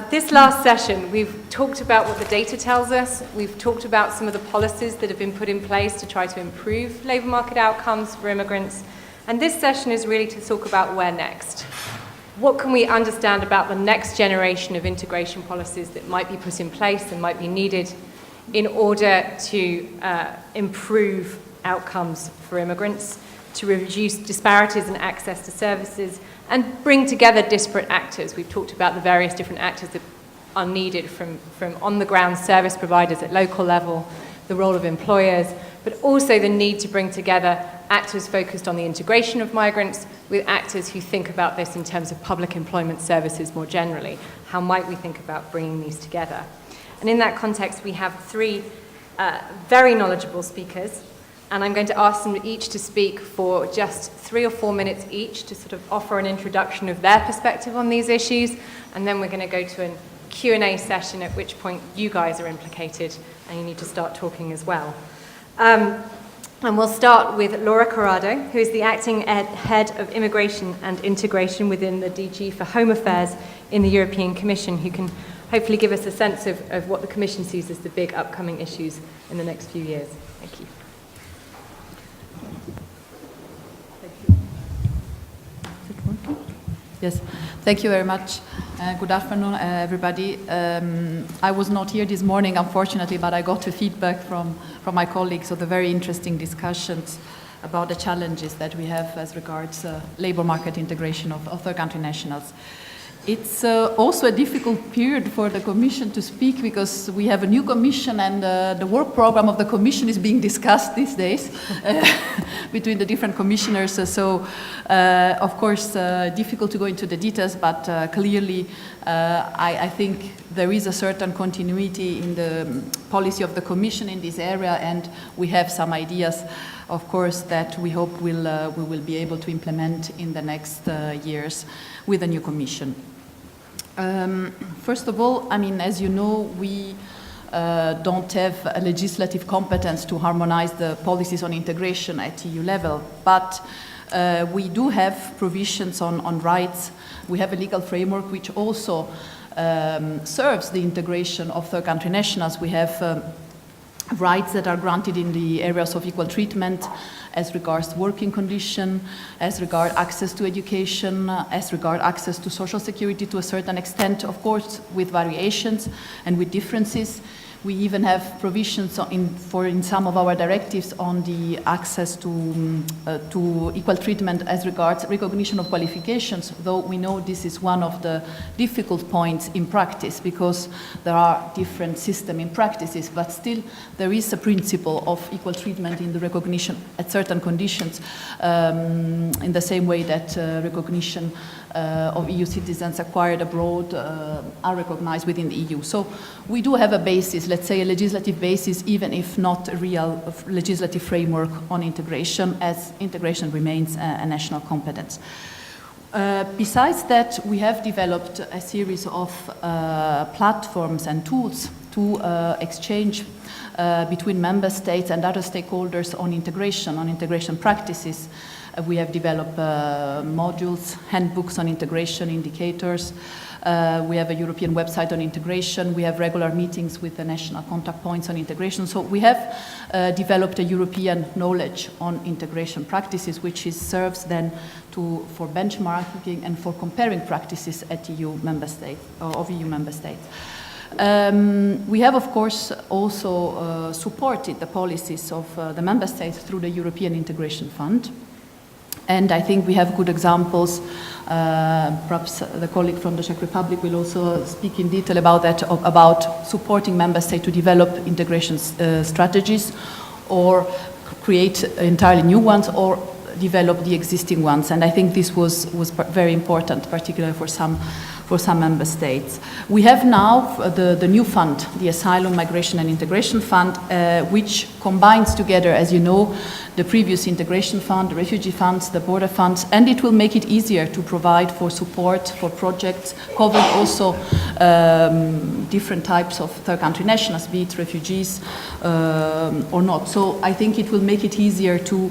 This last session, we've talked about what the data tells us. We've talked about some of the policies that have been put in place to try to improve labour market outcomes for immigrants. And this session is really to talk about where next. What can we understand about the next generation of integration policies that might be put in place and might be needed in order to improve outcomes for immigrants, to reduce disparities in access to services, and bring together disparate actors. We've talked about the various different actors that are needed from on-the-ground service providers at local level, the role of employers, but also the need to bring together actors focused on the integration of migrants with actors who think about this in terms of public employment services more generally. How might we think about bringing these together? And in that context, we have three very knowledgeable speakers, and I'm going to ask them each to speak for just 3 or 4 minutes each to sort of offer an introduction of their perspective on these issues, and then we're going to go to a Q&A session, at which point you guys are implicated and you need to start talking as well. And we'll start with Laura Corrado, who is the acting head of Immigration and Integration within the DG for Home Affairs in the European Commission, who can hopefully give us a sense of what the Commission sees as the big upcoming issues in the next few years. Thank you. Yes, thank you very much. Good afternoon, everybody. I was not here this morning, unfortunately, but I got a feedback from my colleagues of the very interesting discussions about the challenges that we have as regards labour market integration of third country nationals. It's also a difficult period for the Commission to speak because we have a new Commission and the work program of the Commission is being discussed these days between the different commissioners. Of course, difficult to go into the details, but clearly I think there is a certain continuity in the policy of the Commission in this area, and we have some ideas, of course, that we hope we will be able to implement in the next years with the new Commission. First of all, I mean, as you know, we don't have a legislative competence to harmonize the policies on integration at EU level, but we do have provisions on rights. We have a legal framework which also serves the integration of third country nationals. We have rights that are granted in the areas of equal treatment as regards working condition, as regard access to education, as regard access to social security to a certain extent, of course, with variations and with differences. We even have provisions in some of our directives on the access to equal treatment as regards recognition of qualifications, though we know this is one of the difficult points in practice because there are different systems in practices, but still there is a principle of equal treatment in the recognition at certain conditions in the same way that recognition of EU citizens acquired abroad are recognized within the EU. So we do have a basis, let's say a legislative basis, even if not a real legislative framework on integration, as integration remains a national competence. Besides that, we have developed a series of platforms and tools to exchange between member states and other stakeholders on integration practices. We have developed modules, handbooks on integration, indicators. We have a European website on integration. We have regular meetings with the national contact points on integration. So we have developed a European knowledge on integration practices, which serves then for benchmarking and for comparing practices at EU member states, of EU member states. We have, of course, also supported the policies of the member states through the European Integration Fund. And I think we have good examples. Perhaps the colleague from the Czech Republic will also speak in detail about that, about supporting member states to develop integration strategies or create entirely new ones or develop the existing ones. And I think this was very important, particularly for some member states. We have now the new fund, the Asylum, Migration and Integration Fund, which combines together, as you know, the previous integration fund, the refugee funds, the border funds, and it will make it easier to provide for support for projects, covering also different types of third country nationals, be it refugees or not. So I think it will make it easier to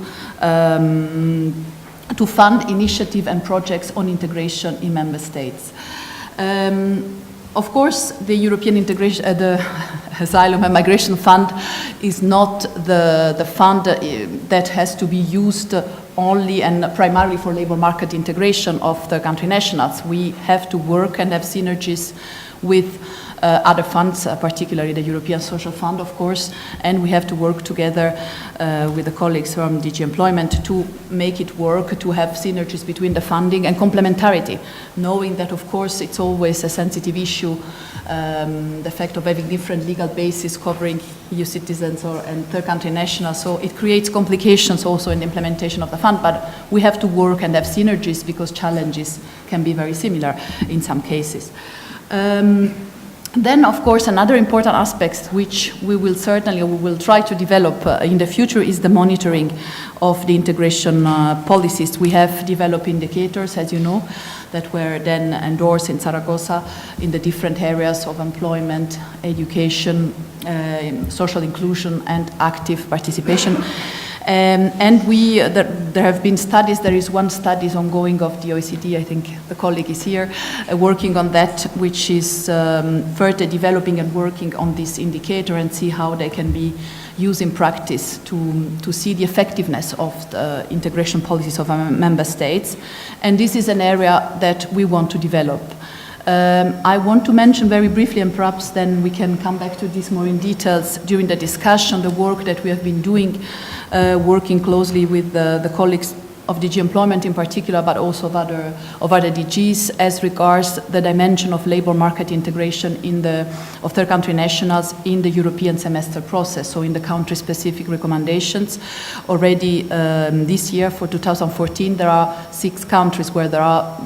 fund initiative and projects on integration in member states. Of course, the European Integration, the Asylum and Migration Fund is not the fund that has to be used only and primarily for labor market integration of the country nationals. We have to work and have synergies with other funds, particularly the European Social Fund, of course, and we have to work together with the colleagues from DG Employment to make it work, to have synergies between the funding and complementarity, knowing that, of course, it's always a sensitive issue, the fact of having different legal bases covering EU citizens and third country nationals, so it creates complications also in the implementation of the fund, but we have to work and have synergies because challenges can be very similar in some cases. Then, of course, another important aspect which we will try to develop in the future is the monitoring of the integration policies. We have developed indicators, as you know, that were then endorsed in Zaragoza in the different areas of employment, education, social inclusion, and active participation. And there have been studies, there is one study ongoing of the OECD, I think the colleague is here, working on that, which is further developing and working on this indicator and see how they can be used in practice to see the effectiveness of the integration policies of our member states. And this is an area that we want to develop. I want to mention very briefly, and perhaps then we can come back to this more in details during the discussion, the work that we have been doing, working closely with the colleagues of DG Employment in particular, but also of other DGs as regards the dimension of labor market integration of third country nationals in the European semester process, so in the country-specific recommendations. Already this year, for 2014, there are 6 countries where there are,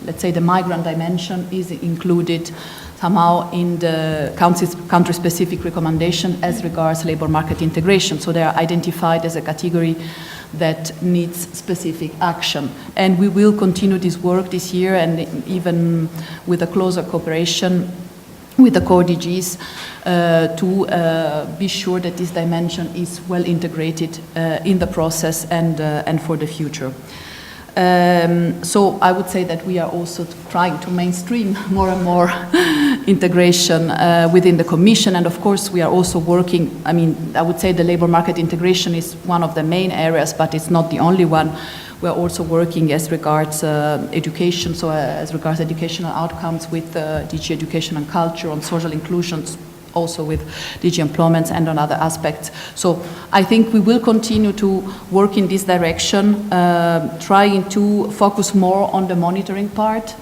let's say, the migrant dimension is included somehow in the country-specific recommendation as regards labor market integration. So they are identified as a category that needs specific action. And we will continue this work this year, and even with a closer cooperation with the core DGs to be sure that this dimension is well integrated in the process and for the future. So I would say that we are also trying to mainstream more and more integration within the Commission, and of course we are also working, I would say the labor market integration is one of the main areas, but it's not the only one. We are also working as regards education, so as regards educational outcomes with DG Education and Culture, on social inclusions, also with DG Employment and on other aspects. So I think we will continue to work in this direction, trying to focus more on the monitoring part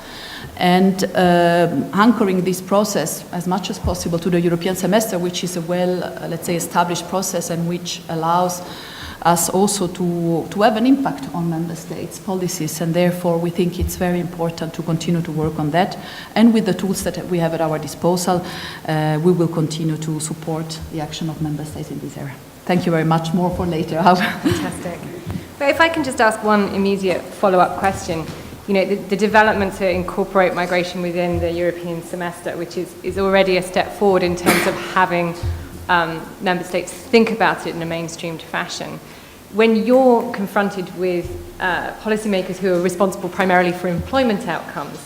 and anchoring this process as much as possible to the European semester, which is a let's say, established process and which allows us also to have an impact on member states' policies, and therefore we think it's very important to continue to work on that. And with the tools that we have at our disposal, we will continue to support the action of member states in this area. Thank you very much. More for later. Fantastic. But if I can just ask one immediate follow-up question. You know, the development to incorporate migration within the European semester, which is already a step forward in terms of having member states think about it in a mainstreamed fashion. When you're confronted with policymakers who are responsible primarily for employment outcomes,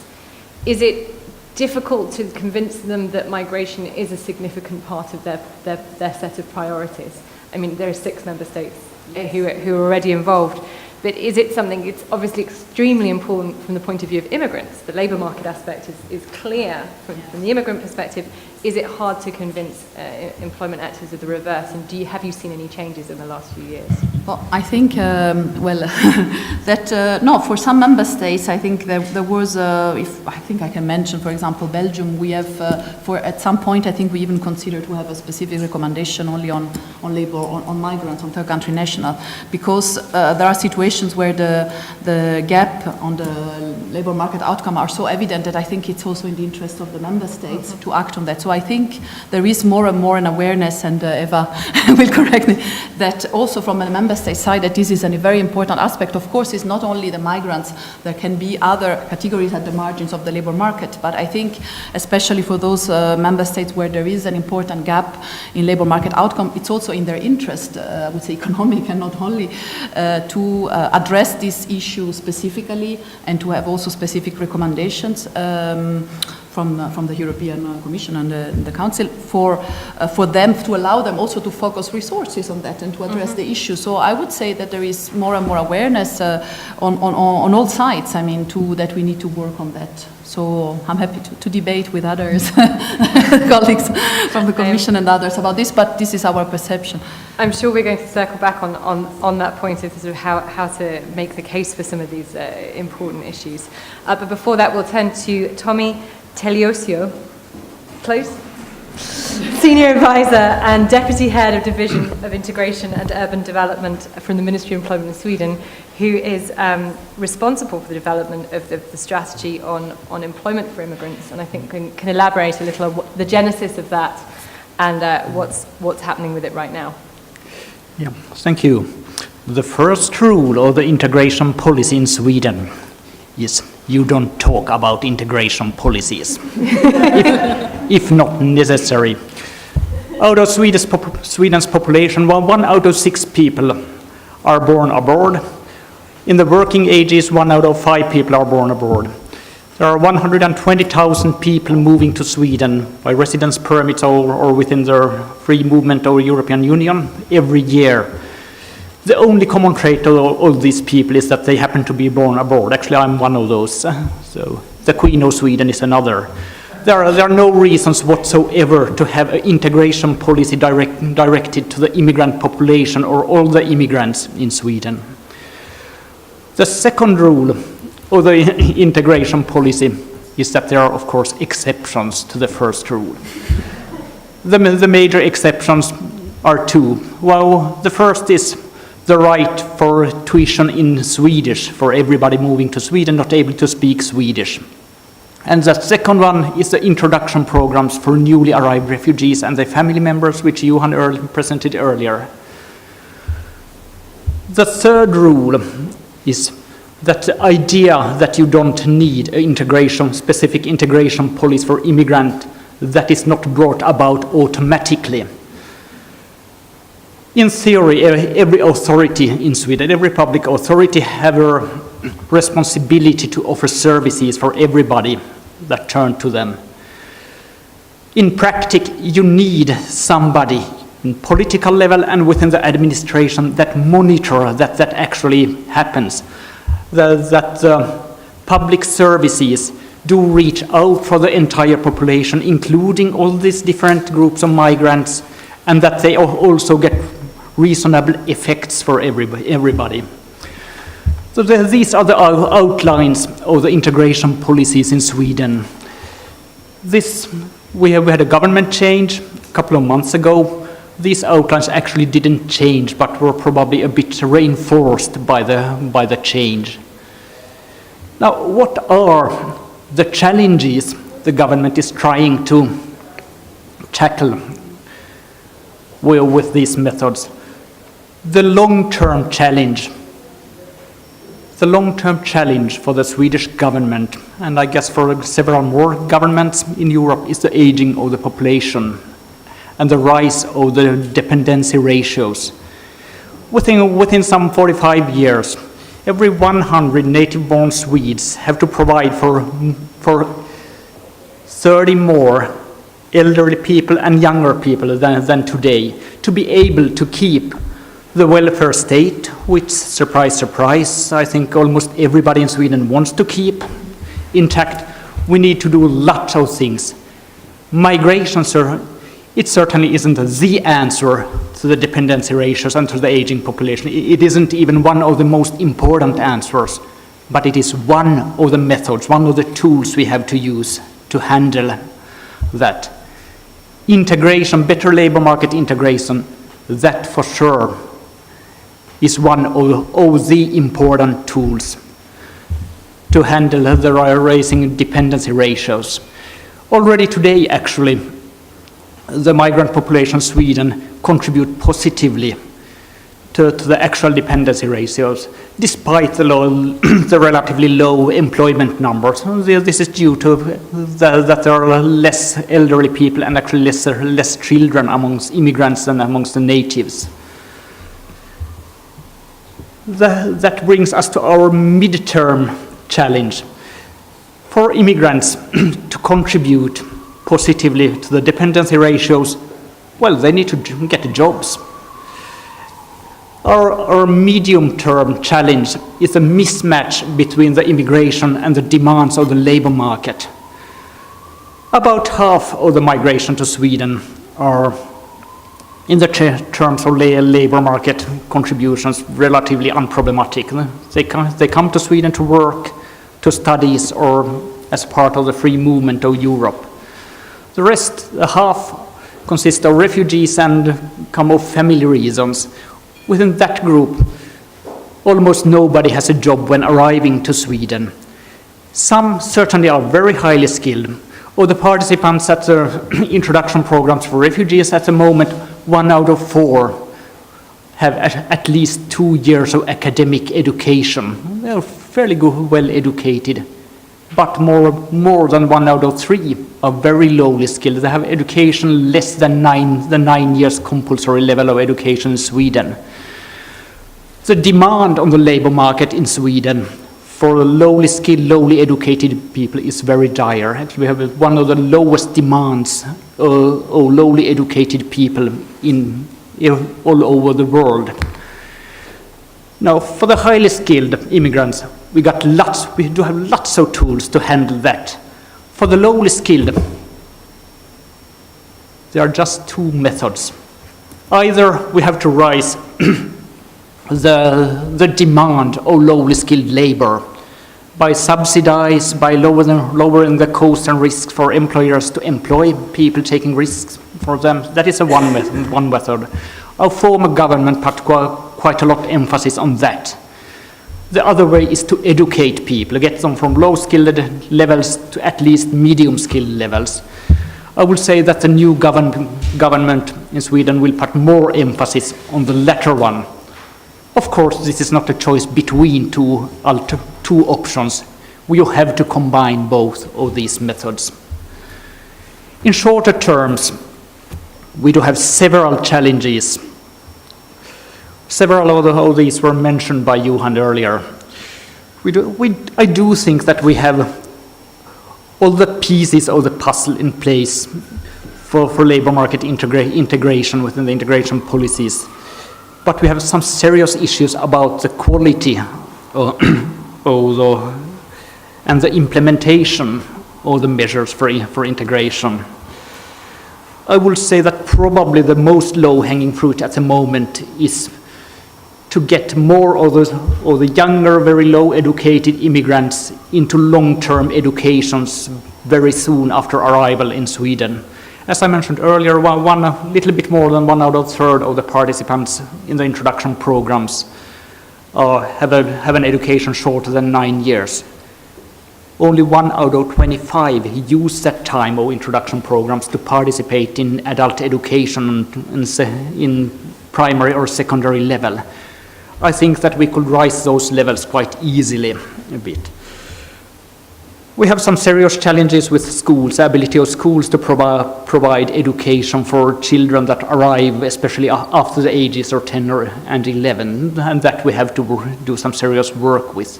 is it difficult to convince them that migration is a significant part of their set of priorities? I mean, there are 6 member states who are already involved, but is it something, it's obviously extremely important from the point of view of immigrants. The labour market aspect is clear from the immigrant perspective. Is it hard to convince employment actors of the reverse? And have you seen any changes in the last few years? Well, I think, no, for some member states, I think there was, I think I can mention, for example, Belgium, we have, at some point, I think we even considered to have a specific recommendation only on labor, on migrants, on third country national, because there are situations where the gap on the labor market outcome are so evident that I think it's also in the interest of the member states to act on that. So I think there is more and more an awareness, and Eva will correct me, that also from a member state side that this is a very important aspect. Of course, it's not only the migrants, there can be other categories at the margins of the labor market, but I think especially for those member states where there is an important gap in labor market outcome, it's also in their interest, I would say economic and not only, to address this issue specifically and to have also specific recommendations. from the European Commission and the Council for them, to allow them also to focus resources on that and to address the issue. So I would say that there is more and more awareness on all sides, I mean, that we need to work on that. So I'm happy to debate with others, colleagues from the Commission and others about this, but this is our perception. I'm sure we're going to circle back on that point of sort of how to make the case for some of these important issues. But before that, we'll turn to Tommy Teliosio, close, Senior Advisor and Deputy Head of Division of Integration and Urban Development from the Ministry of Employment in Sweden, who is responsible for the development of the strategy on employment for immigrants, and I think can elaborate a little on the genesis of that and what's happening with it right now. Yeah, thank you. The first rule of the integration policy in Sweden is you don't talk about integration policies, if not necessary. Out of Sweden's population, 1 out of 6 people are born abroad. In the working ages, 1 out of 5 people are born abroad. There are 120,000 people moving to Sweden by residence permits or within their free movement of European Union every year. The only common trait of all these people is that they happen to be born abroad. Actually, I'm one of those. So the Queen of Sweden is another. There are no reasons whatsoever to have an integration policy directed to the immigrant population or all the immigrants in Sweden. The second rule of the integration policy is that there are, of course, exceptions to the first rule. The major exceptions are 2. Well, the first is the right for tuition in Swedish for everybody moving to Sweden not able to speak Swedish. And the second one is the introduction programs for newly arrived refugees and their family members, which Johan presented earlier. The third rule is that the idea that you don't need an specific integration policy for immigrant, that is not brought about automatically. In theory, every authority in Sweden, every public authority have a responsibility to offer services for everybody that turn to them. In practice, you need somebody in political level and within the administration that monitor that actually happens, that public services do reach out for the entire population, including all these different groups of migrants, and that they also get reasonable effects for everybody. So these are the outlines of the integration policies in Sweden. We had a government change a couple of months ago. These outlines actually didn't change, but were probably a bit reinforced by the change. Now, what are the challenges the government is trying to tackle with these methods? The long-term challenge for the Swedish government, and I guess for several more governments in Europe, is the aging of the population and the rise of the dependency ratios. Within some 45 years, every 100 native-born Swedes have to provide for 30 more elderly people and younger people than today to be able to keep the welfare state, which, surprise, surprise, I think almost everybody in Sweden wants to keep intact. We need to do lots of things. Migration, it certainly isn't the answer to the dependency ratios and to the aging population. It isn't even one of the most important answers, but it is one of the methods, one of the tools we have to use to handle that. Integration, better labor market integration, that for sure is one of the important tools to handle the rising dependency ratios. Already today, actually, the migrant population in Sweden contribute positively to the actual dependency ratios, despite the relatively low employment numbers. This is due to that there are less elderly people and actually less children amongst immigrants than amongst the natives. That brings us to our midterm challenge. For immigrants to contribute positively to the dependency ratios, well, they need to get jobs. Our medium-term challenge is a mismatch between the immigration and the demands of the labor market. About half of the migration to Sweden are, in the terms of labor market contributions, relatively unproblematic. They come to Sweden to work, to studies, or as part of the free movement of Europe. The rest, the half, consists of refugees and come of family reasons. Within that group, almost nobody has a job when arriving to Sweden. Some certainly are very highly skilled. Of the participants at the introduction programs for refugees at the moment, 1 out of 4 have at least 2 years of academic education. They're fairly well educated, but more than 1 out of 3 are very lowly skilled. They have education less than the 9 years compulsory level of education in Sweden. The demand on the labor market in Sweden for lowly skilled, lowly educated people is very dire. Actually, we have one of the lowest demands of lowly educated people all over the world. Now, for the highly skilled immigrants, we do have lots of tools to handle that. For the lowly skilled, there are just 2 methods. Either we have to raise the demand of lowly skilled labor by lowering the cost and risks for employers to employ people taking risks for them. That is one method. Our former government put quite a lot of emphasis on that. The other way is to educate people, get them from low skilled levels to at least medium skilled levels. I will say that the new government in Sweden will put more emphasis on the latter one. Of course, this is not a choice between two options. We have to combine both of these methods. In shorter terms, we do have several challenges. Several of these were mentioned by Johan earlier. I do think that we have all the pieces of the puzzle in place for labor market integration within the integration policies. But we have some serious issues about the quality and the implementation of the measures for integration. I will say that probably the most low-hanging fruit at the moment is to get more of the younger, very low-educated immigrants into long-term educations very soon after arrival in Sweden. As I mentioned earlier, a little bit more than 1 out of 3 of the participants in the introduction programs have an education shorter than 9 years. Only 1 out of 25 use that time of introduction programs to participate in adult education in primary or secondary level. I think that we could raise those levels quite easily a bit. We have some serious challenges with schools, the ability of schools to provide education for children that arrive, especially after the ages of 10 and 11, and that we have to do some serious work with.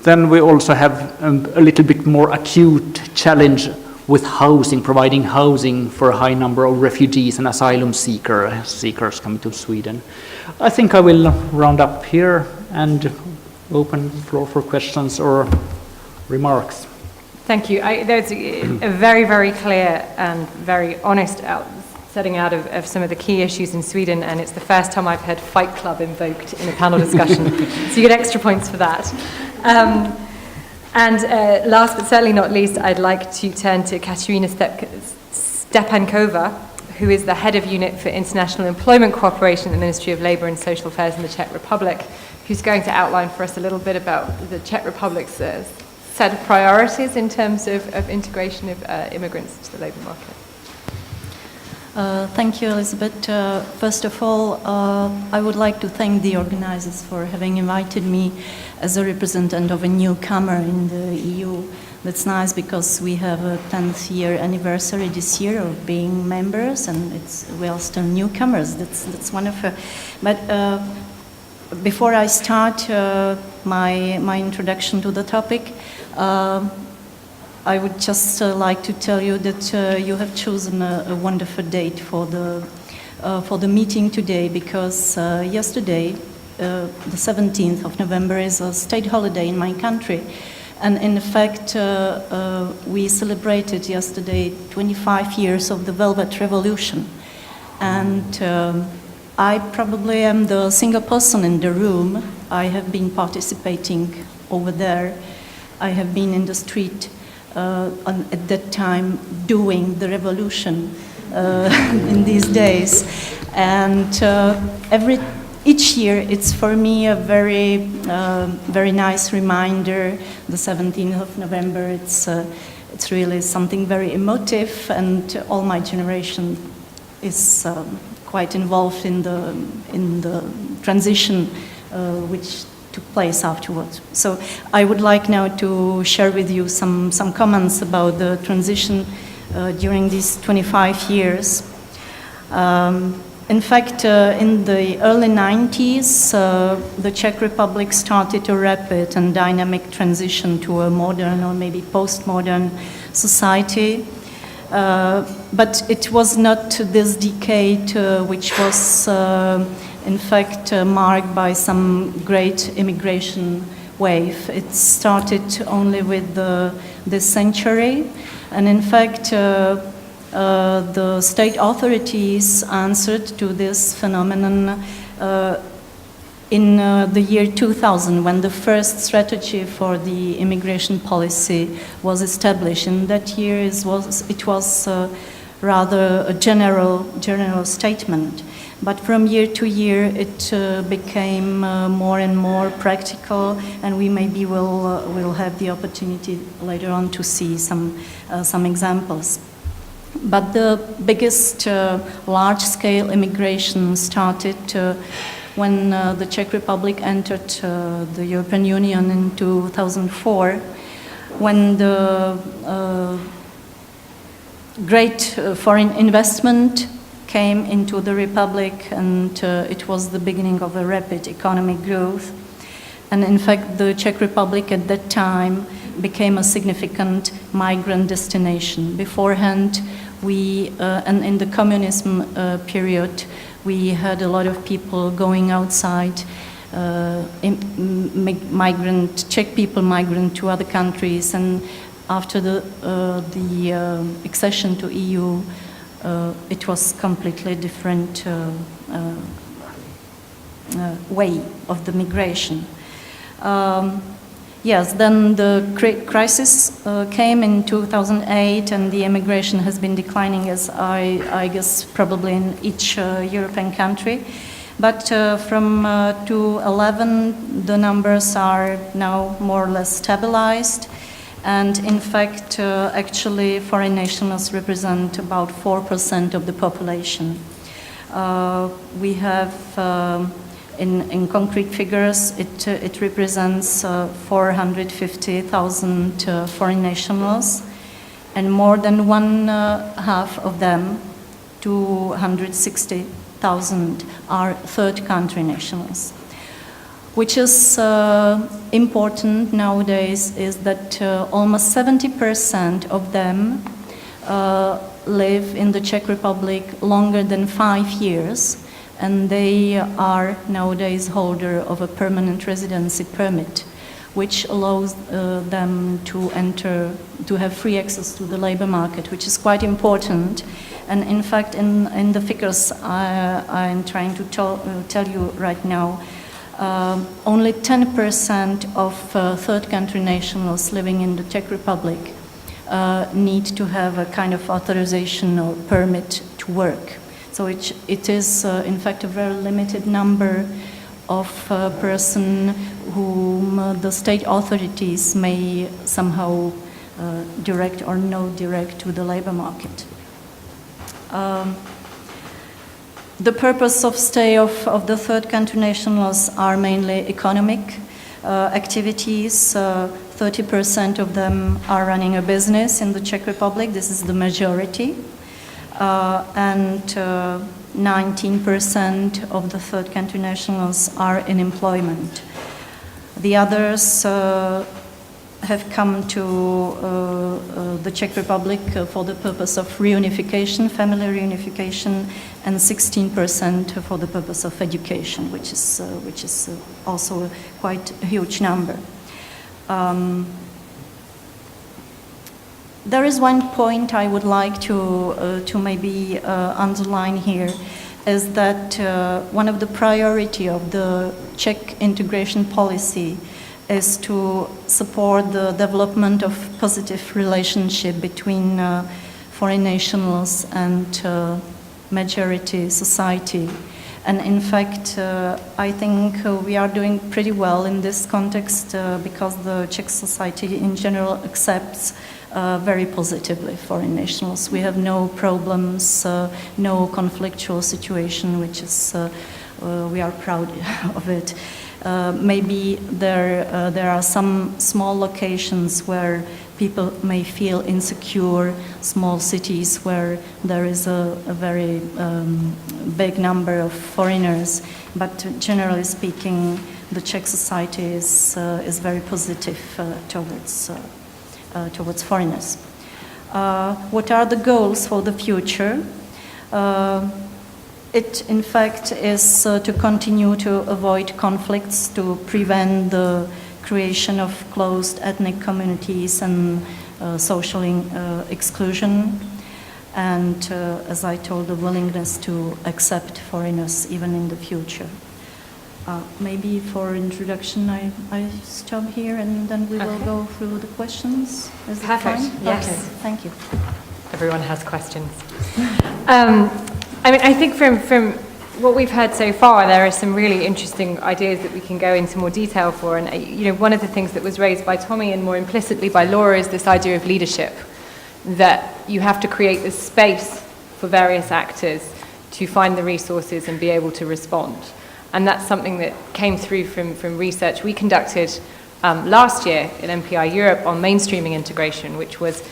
Then we also have a little bit more acute challenge with housing, providing housing for a high number of refugees and asylum seekers coming to Sweden. I think I will round up here and open the floor for questions or remarks. Thank you. There's a very, very clear and very honest setting out of some of the key issues in Sweden, and it's the first time I've heard Fight Club invoked in a panel discussion, so you get extra points for that. And last but certainly not least, I'd like to turn to Katerina Stepankova, who is the head of unit for international employment cooperation at the Ministry of Labour and Social Affairs in the Czech Republic, who's going to outline for us a little bit about the Czech Republic's set of priorities in terms of integration of immigrants into the labour market. Thank you, Elizabeth. First of all, I would like to thank the organizers for having invited me as a representative of a newcomer in the EU. That's nice because we have a 10th year anniversary this year of being members, and we are still newcomers. That's wonderful. But before I start my introduction to the topic, I would just like to tell you that you have chosen a wonderful date for the meeting today, because yesterday, the 17th of November, is a state holiday in my country. And in fact, we celebrated yesterday 25 years of the Velvet Revolution. And I probably am the single person in the room. I have been participating over there. I have been in the street at that time doing the revolution in these days. And each year it's for me a very nice reminder. The 17th of November, it's really something very emotive, and all my generation is quite involved in the transition which took place afterwards. So I would like now to share with you some comments about the transition during these 25 years. In fact, in the early 90s, the Czech Republic started a rapid and dynamic transition to a modern or maybe postmodern society. But it was not this decade which was in fact marked by some great immigration wave. It started only with this century, and in fact the state authorities answered to this phenomenon in the year 2000, when the first strategy for the immigration policy was established. In that year it was rather a general statement. But from year to year it became more and more practical, and we maybe will have the opportunity later on to see some examples. But the biggest large-scale immigration started when the Czech Republic entered the European Union in 2004, when the great foreign investment came into the Republic, and it was the beginning of a rapid economic growth. And in fact, the Czech Republic at that time became a significant migrant destination. Beforehand, and in the communism period, we had a lot of people going outside, Czech people migrant to other countries, and after the accession to EU, it was completely different way of the migration. Yes, then the crisis came in 2008, and the immigration has been declining, as I guess probably in each European country. But from 2011, the numbers are now more or less stabilized. And in fact, actually, foreign nationals represent about 4% of the population. We have in concrete figures, it represents 450,000 foreign nationals, and more than one half of them, 260,000, are third country nationals. Which is important nowadays is that almost 70% of them live in the Czech Republic longer than 5 years, and they are nowadays holder of a permanent residency permit, which allows them to have free access to the labor market, which is quite important. And in fact, in the figures I'm trying to tell you right now, only 10% of third country nationals living in the Czech Republic need to have a kind of authorization or permit to work. So it is, in fact, a very limited number of person whom the state authorities may somehow direct or no direct to the labor market. The purpose of stay of the third country nationals are mainly economic activities. 30% of them are running a business in the Czech Republic. This is the majority. And 19% of the third country nationals are in employment. The others have come to the Czech Republic for the purpose of reunification, family reunification, and 16% for the purpose of education, which is also a quite huge number. There is one point I would like to maybe underline here, is that one of the priority of the Czech integration policy is to support the development of positive relationship between foreign nationals and majority society. And in fact, I think we are doing pretty well in this context because the Czech society in general accepts very positively foreign nationals. We have no problems, no conflictual situation, which is, we are proud of it. Maybe there are some small locations where people may feel insecure, small cities where there is a very big number of foreigners, but generally speaking, the Czech society is very positive towards foreigners. What are the goals for the future? It, in fact, is to continue to avoid conflicts, to prevent the creation of closed ethnic communities and social exclusion, and, as I told, the willingness to accept foreigners even in the future. Maybe for introduction, I stop here, and then we will go through the questions. Is it Perfect. fine? Yes. Okay. Thank you. Everyone has questions. I mean, I think from what we've heard so far, there are some really interesting ideas that we can go into more detail for. And you know, one of the things that was raised by Tommy and more implicitly by Laura is this idea of leadership, that you have to create this space for various actors to find the resources and be able to respond. And that's something that came through from research we conducted last year in MPI Europe on mainstreaming integration, which was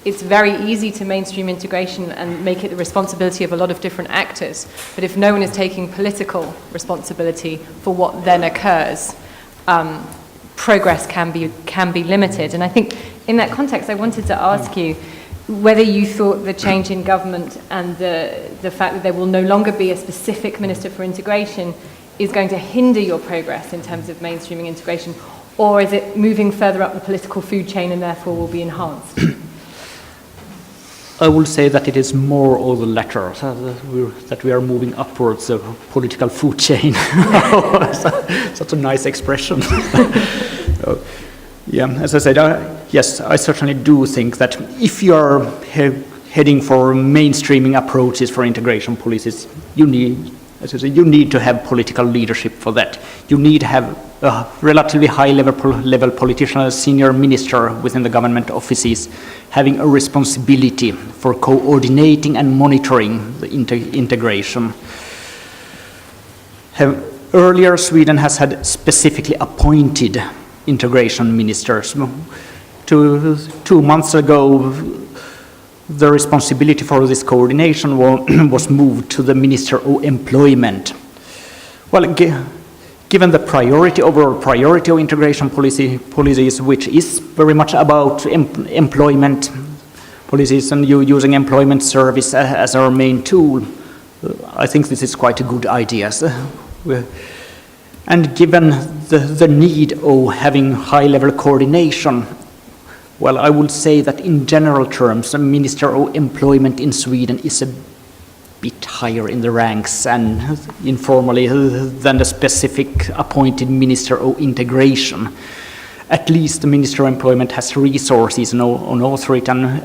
it's very easy to mainstream integration and make it the responsibility of a lot of different actors. But if no one is taking political responsibility for what then occurs, progress can be limited. And I think in that context, I wanted to ask you whether you thought the change in government and the fact that there will no longer be a specific Minister for Integration is going to hinder your progress in terms of mainstreaming integration, or is it moving further up the political food chain and therefore will be enhanced? I will say that it is more of the latter, that we are moving upwards the political food chain. Such a nice expression. Yeah, as I said, yes, I certainly do think that if you are heading for mainstreaming approaches for integration policies, you need, as I said, you need to have political leadership for that. You need to have a relatively high-level politician, a senior minister within the government offices, having a responsibility for coordinating and monitoring the integration. Earlier, Sweden has had specifically appointed integration ministers. 2 months ago, the responsibility for this coordination was moved to the Minister of Employment. Well, given the overall priority of integration policies, which is very much about employment policies and using employment service as our main tool, I think this is quite a good idea. And given the need of having high-level coordination, well, I would say that in general terms, the Minister of Employment in Sweden is a bit higher in the ranks and informally than the specific appointed Minister of Integration. At least the Minister of Employment has resources on authority, and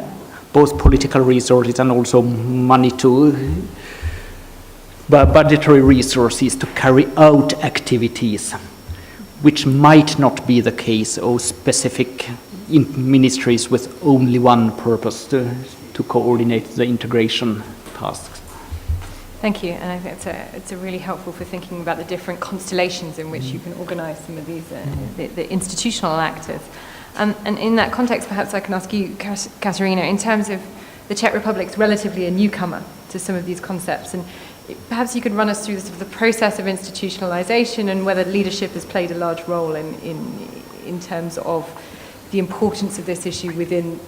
both political resources and also money to budgetary resources to carry out activities, which might not be the case of specific ministries with only one purpose, to coordinate the integration tasks. Thank you, and I think it's a really helpful for thinking about the different constellations in which you can organise some of these the institutional actors. And in that context, perhaps I can ask you, Katarina, in terms of the Czech Republic's relatively a newcomer to some of these concepts, and perhaps you could run us through the process of institutionalization and whether leadership has played a large role in terms of the importance of this issue within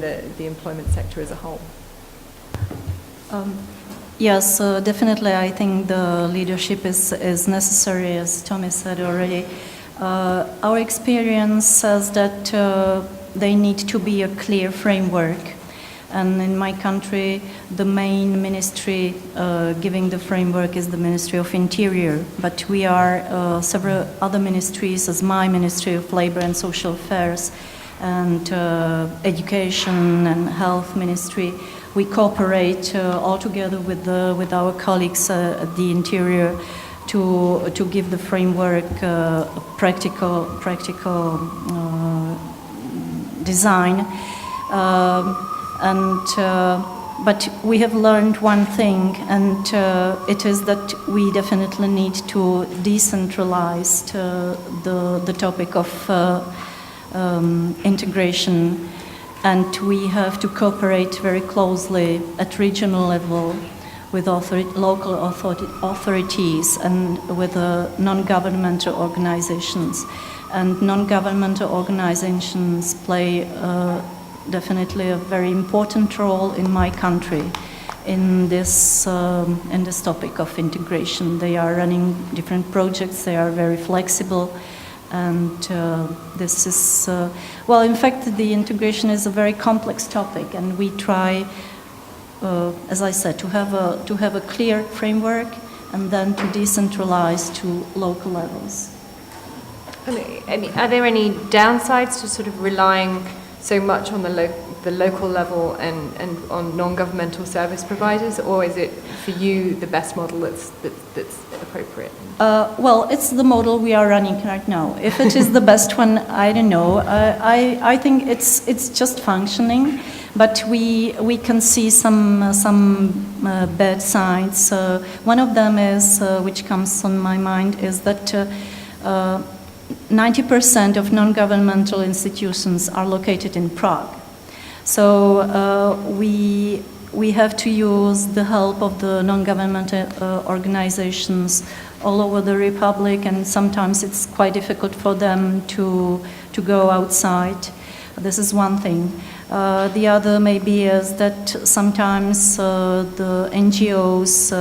the employment sector as a whole. Yes, definitely. I think the leadership is necessary, as Tommy said already. Our experience says that they need to be a clear framework. And in my country, the main ministry giving the framework is the Ministry of Interior. But we are several other ministries, as my Ministry of Labor and Social Affairs, and Education and Health Ministry. We cooperate all together with our colleagues at the Interior to give the framework practical design. But we have learned one thing, and it is that we definitely need to decentralize the topic of integration, and we have to cooperate very closely at regional level with local authorities and with non-governmental organizations. And non-governmental organizations play definitely a very important role in my country in this topic of integration. They are running different projects, they are very flexible, and this is, well, in fact, the integration is a very complex topic, and we try, as I said, to have a clear framework and then to decentralize to local levels. Are there any downsides to sort of relying so much on the local level and on non-governmental service providers, or is it for you the best model that's appropriate? Well, it's the model we are running right now. If it is the best one, I don't know. I think it's just functioning, but we can see some bad sides. One of them is, which comes on my mind, is that 90% of non-governmental institutions are located in Prague. So we have to use the help of the non-governmental organizations all over the Republic, and sometimes it's quite difficult for them to go outside. This is one thing. The other maybe is that sometimes the NGOs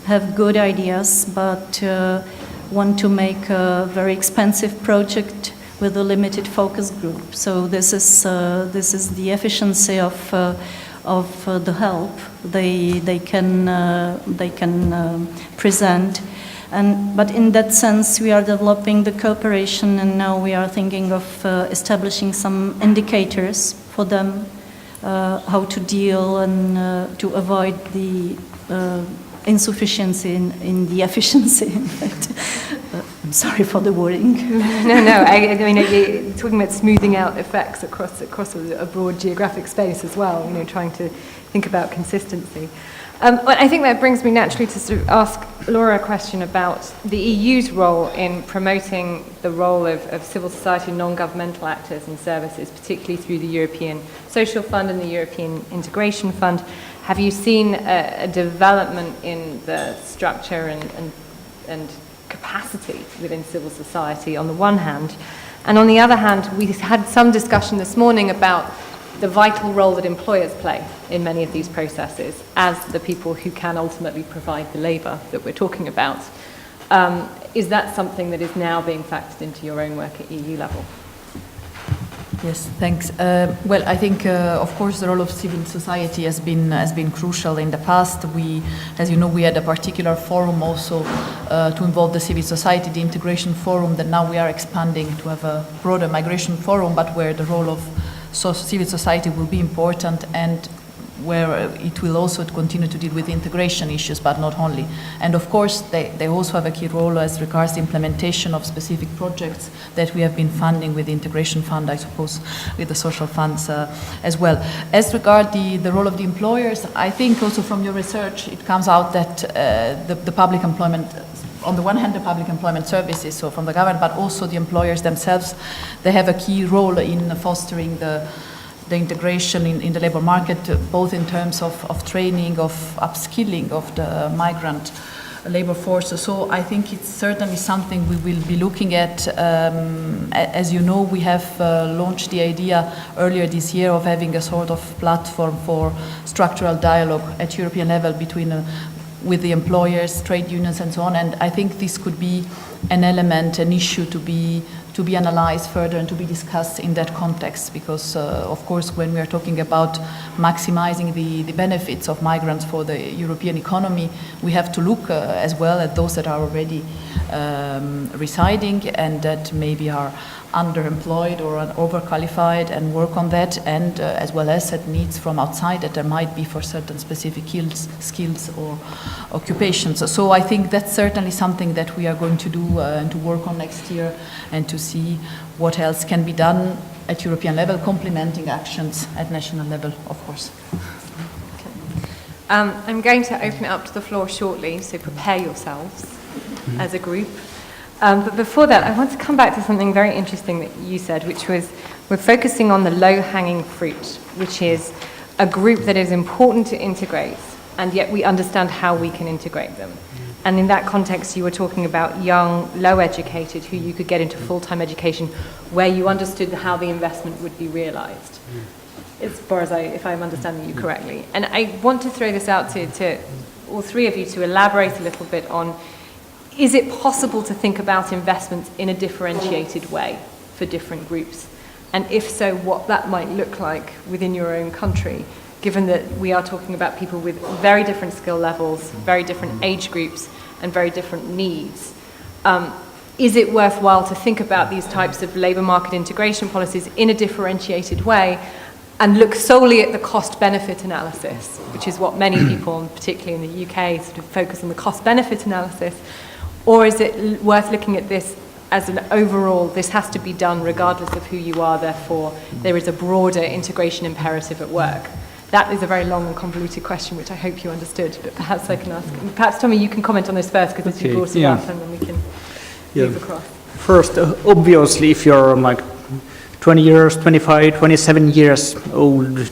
have good ideas, but want to make a very expensive project with a limited focus group. So this is the efficiency of the help they can present. But in that sense, we are developing the cooperation, and now we are thinking of establishing some indicators for them, how to deal and to avoid the insufficiency in the efficiency, in fact. I'm sorry for the wording. No, I mean, you're talking about smoothing out effects across a broad geographic space as well, trying to think about consistency. I think that brings me naturally to sort of ask Laura a question about the EU's role in promoting the role of civil society and non-governmental actors and services, particularly through the European Social Fund and the European Integration Fund. Have you seen a development in the structure and capacity within civil society on the one hand, and on the other hand, we had some discussion this morning about the vital role that employers play in many of these processes as the people who can ultimately provide the labour that we're talking about. Is that something that is now being factored into your own work at EU level? Yes, thanks. Well, I think, of course, the role of civil society has been crucial in the past. As you know, we had a particular forum also to involve the civil society, the integration forum, that now we are expanding to have a broader migration forum, but where the role of civil society will be important, and where it will also continue to deal with integration issues, but not only. And of course, they also have a key role as regards the implementation of specific projects that we have been funding with the Integration Fund, I suppose, with the social funds as well. As regards the role of the employers, I think also from your research, it comes out that the public employment, on the one hand, the public employment services, so from the government, but also the employers themselves, they have a key role in fostering the integration in the labor market, both in terms of training, of upskilling of the migrant labor force. So I think it's certainly something we will be looking at. As you know, we have launched the idea earlier this year of having a sort of platform for structural dialogue at European level between with the employers, trade unions, and so on. And I think this could be an element, an issue to be analyzed further and to be discussed in that context, because of course when we are talking about maximizing the benefits of migrants for the European economy, we have to look as well at those that are already residing and that maybe are underemployed or overqualified and work on that, and as well as at needs from outside that there might be for certain specific skills or occupations. So I think that's certainly something that we are going to do and to work on next year, and to see what else can be done at European level, complementing actions at national level, of course. I'm going to open it up to the floor shortly, so prepare yourselves as a group. But before that, I want to come back to something very interesting that you said, which was we're focusing on the low-hanging fruit, which is a group that is important to integrate, and yet we understand how we can integrate them. And in that context, you were talking about young, low-educated, who you could get into full-time education, where you understood how the investment would be realized, as far as if I'm understanding you correctly. And I want to throw this out to all three of you to elaborate a little bit on, is it possible to think about investments in a differentiated way for different groups? And if so, what that might look like within your own country, given that we are talking about people with very different skill levels, very different age groups, and very different needs. Is it worthwhile to think about these types of labour market integration policies in a differentiated way and look solely at the cost-benefit analysis, which is what many people, and particularly in the UK, sort of focus on the cost-benefit analysis? Or is it worth looking at this as an overall, this has to be done regardless of who you are, therefore there is a broader integration imperative at work? That is a very long and convoluted question, which I hope you understood, but perhaps I can ask. Perhaps, Tommy, you can comment on this first, because you brought it up, and then we can move across. First, obviously, if you're like 20 years, 25, 27 years old,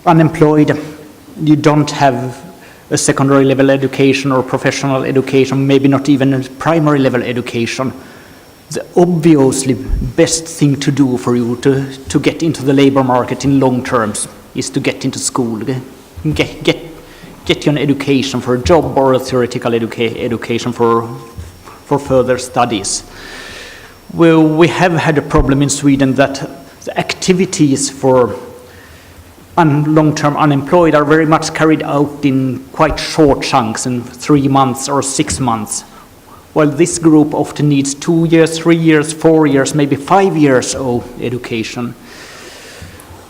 unemployed, you don't have a secondary level education or professional education, maybe not even a primary level education, the obviously best thing to do for you to get into the labor market in long terms is to get into school, get you an education for a job or a theoretical education for further studies. Well, we have had a problem in Sweden that the activities for long-term unemployed are very much carried out in quite short chunks, in 3 months or 6 months, while this group often needs 2 years, 3 years, 4 years, maybe 5 years of education.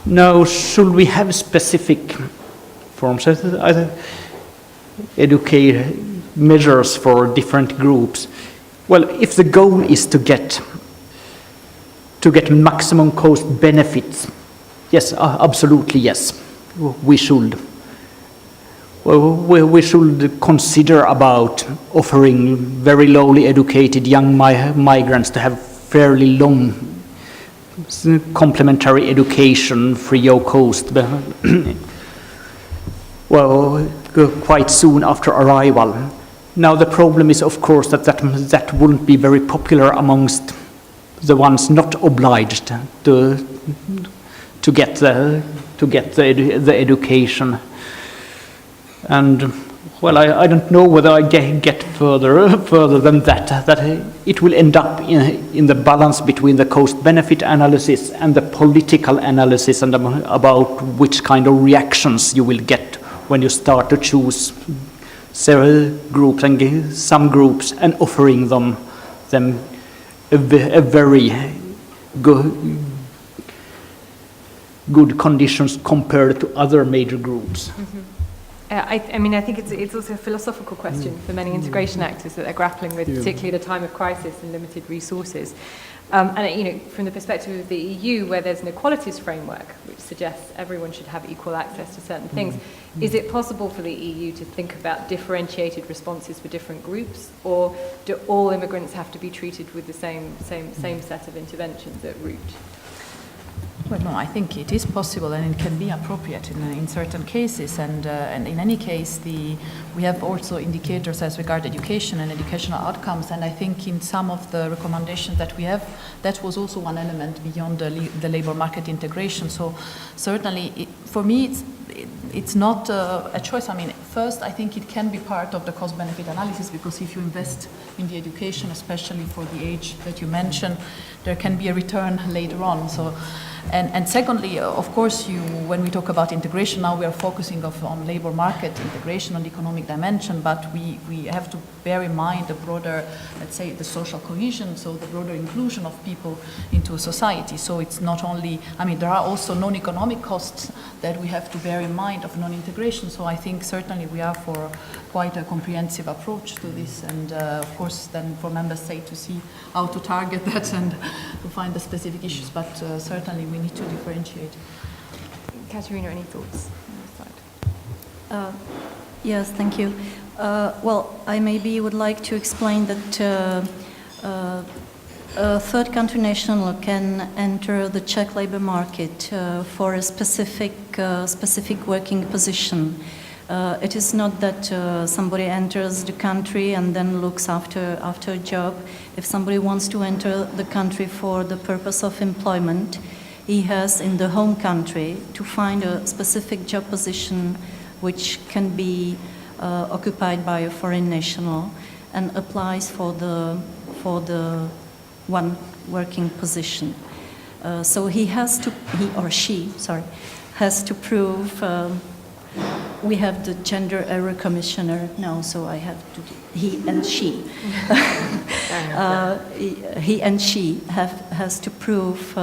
Now, should we have specific forms of measures for different groups? Well, if the goal is to get maximum cost benefits, yes, absolutely, yes, we should. Well, we should consider about offering very lowly educated young migrants to have fairly long complementary education free of cost, well, quite soon after arrival. Now the problem is, of course, that wouldn't be very popular amongst the ones not obliged to get the education. And well, I don't know whether I get further than that it will end up in the balance between the cost-benefit analysis and the political analysis, and about which kind of reactions you will get when you start to choose several groups and some groups and offering them a very good conditions compared to other major groups. Mm-hmm. I mean, I think it's also a philosophical question for many integration actors that they're grappling with, particularly at a time of crisis and limited resources. And you know, from the perspective of the EU, where there's an equalities framework which suggests everyone should have equal access to certain things, is it possible for the EU to think about differentiated responses for different groups, or do all immigrants have to be treated with the same set of interventions at root? Well, no, I think it is possible and it can be appropriate in certain cases. And in any case, we have also indicators as regard education and educational outcomes. And I think in some of the recommendations that we have, that was also one element beyond the labor market integration. So certainly, for me, it's not a choice. I mean, first, I think it can be part of the cost-benefit analysis, because if you invest in the education, especially for the age that you mentioned, there can be a return later on. So, and secondly, of course, when we talk about integration, now we are focusing on labor market integration, on the economic dimension, but we have to bear in mind the broader, let's say, the social cohesion, so the broader inclusion of people into society. So it's not only, I mean, there are also non-economic costs that we have to bear in mind of non-integration. So I think certainly we are for quite a comprehensive approach to this, and of course then for member states to see how to target that and to find the specific issues, but certainly we need to differentiate. Katerina, any thoughts on this side? Yes, thank you. Well, I maybe would like to explain that a third country national can enter the Czech labor market for a specific working position. It is not that somebody enters the country and then looks after a job. If somebody wants to enter the country for the purpose of employment, he has in the home country to find a specific job position which can be occupied by a foreign national, and applies for the one working position. So he or she has to prove. We have the gender error commissioner now, so I have to do he and she. He and she has to prove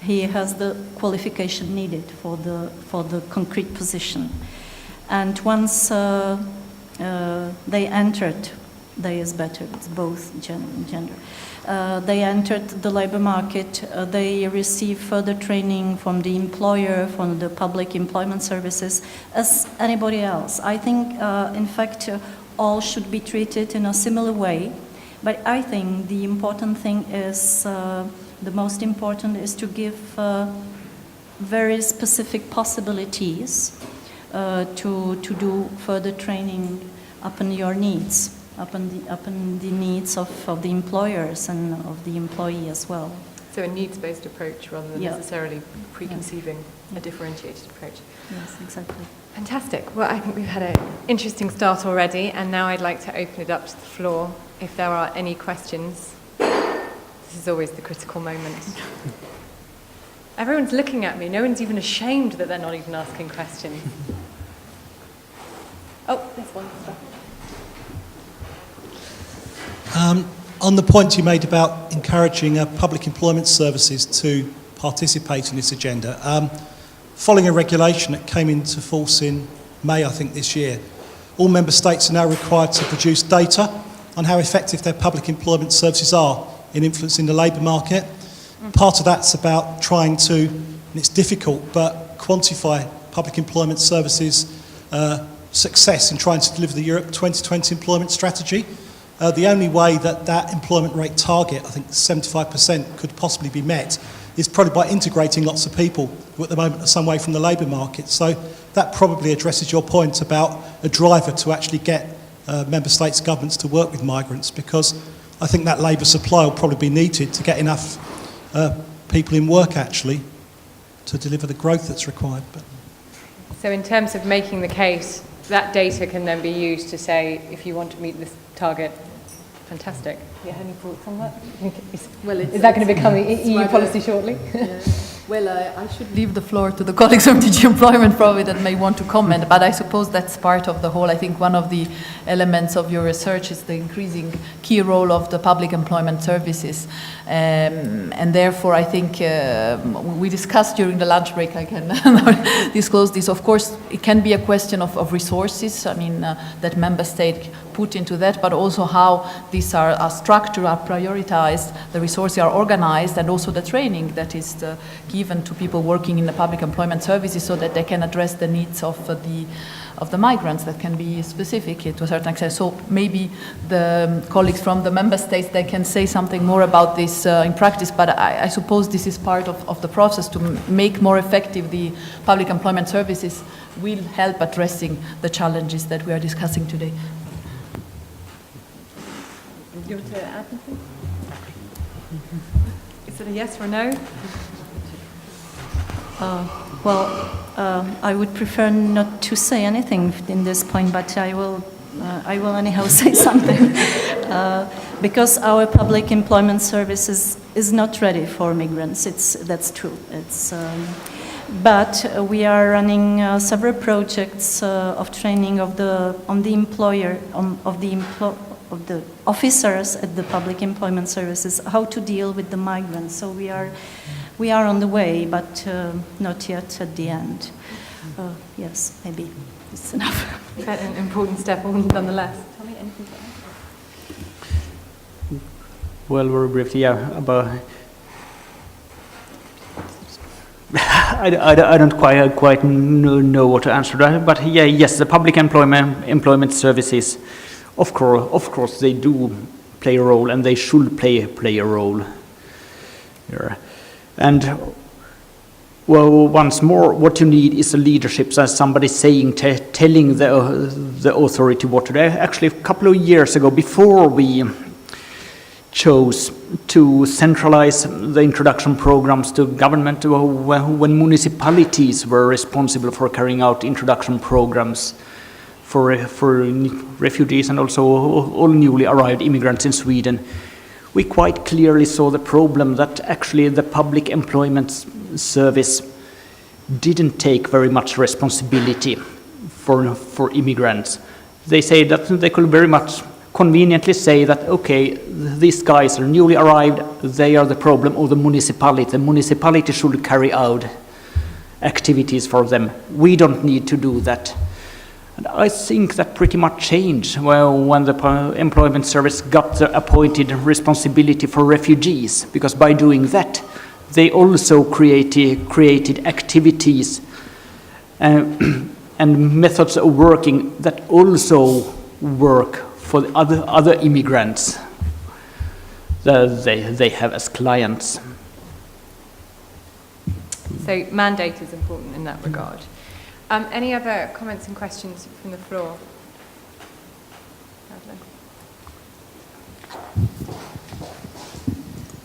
he has the qualification needed for the concrete position. And once they entered, they is better, it's both gender. They entered the labor market, they receive further training from the employer, from the public employment services, as anybody else. I think, in fact, all should be treated in a similar way, but I think the important thing is, the most important is to give very specific possibilities to do further training upon your needs. Upon the needs of the employers and of the employee as well. So a needs-based approach rather than necessarily preconceiving a differentiated approach. Yes, exactly. Fantastic. Well, I think we've had an interesting start already, and now I'd like to open it up to the floor if there are any questions. This is always the critical moment. Everyone's looking at me. No one's even ashamed that they're not even asking questions. Oh, there's one. On the point you made about encouraging public employment services to participate in this agenda, following a regulation that came into force in May, I think, this year, all member states are now required to produce data on how effective their public employment services are in influencing the labour market. Part of that's about trying to, and it's difficult, but quantify public employment services' success in trying to deliver the Europe 2020 employment strategy. The only way that employment rate target, I think 75%, could possibly be met is probably by integrating lots of people who at the moment are some way from the labour market. So that probably addresses your point about a driver to actually get member states' governments to work with migrants, because I think that labour supply will probably be needed to get enough people in work actually to deliver the growth that's required. But. So in terms of making the case, that data can then be used to say, if you want to meet this target, fantastic. Yeah, any thoughts on that? Is that going to become EU policy shortly? Yeah. Well, I should leave the floor to the colleagues from DG Employment probably that may want to comment, but I suppose that's part of the whole. I think one of the elements of your research is the increasing key role of the public employment services. And therefore, I think we discussed during the lunch break, I can disclose this. Of course, it can be a question of resources, I mean, that member state put into that, but also how these are structured, are prioritized, the resources are organized, and also the training that is given to people working in the public employment services so that they can address the needs of of the migrants that can be specific to a certain extent. So maybe the colleagues from the member states, they can say something more about this in practice, but I suppose this is part of the process to make more effective the public employment services will help addressing the challenges that we are discussing today. You want to add anything? Is it a yes or a no? I would prefer not to say anything in this point, but I will anyhow say something. Because our public employment services is not ready for migrants. That's true. But we are running several projects of training of the officers at the public employment services how to deal with the migrants. So we are on the way, but not yet at the end. Yes, maybe it's enough. An important step nonetheless. Tell me anything to add? Well, very briefly, yeah, about I don't quite know what to answer that, but yeah, yes, the public employment services, of course, they do play a role, and they should play a role here. And well, once more, what you need is a leadership, as somebody saying, telling the authority what to do. Actually, a couple of years ago, before we chose to centralize the introduction programs to government, when municipalities were responsible for carrying out introduction programs for refugees and also all newly arrived immigrants in Sweden, we quite clearly saw the problem that actually the public employment service didn't take very much responsibility for immigrants. They say that they could very much conveniently say that, okay, these guys are newly arrived, they are the problem of the municipality. The municipality should carry out activities for them. We don't need to do that. And I think that pretty much changed when the employment service got the appointed responsibility for refugees, because by doing that, they also created activities and methods of working that also work for the other immigrants that they have as clients. So mandate is important in that regard. Any other comments and questions from the floor?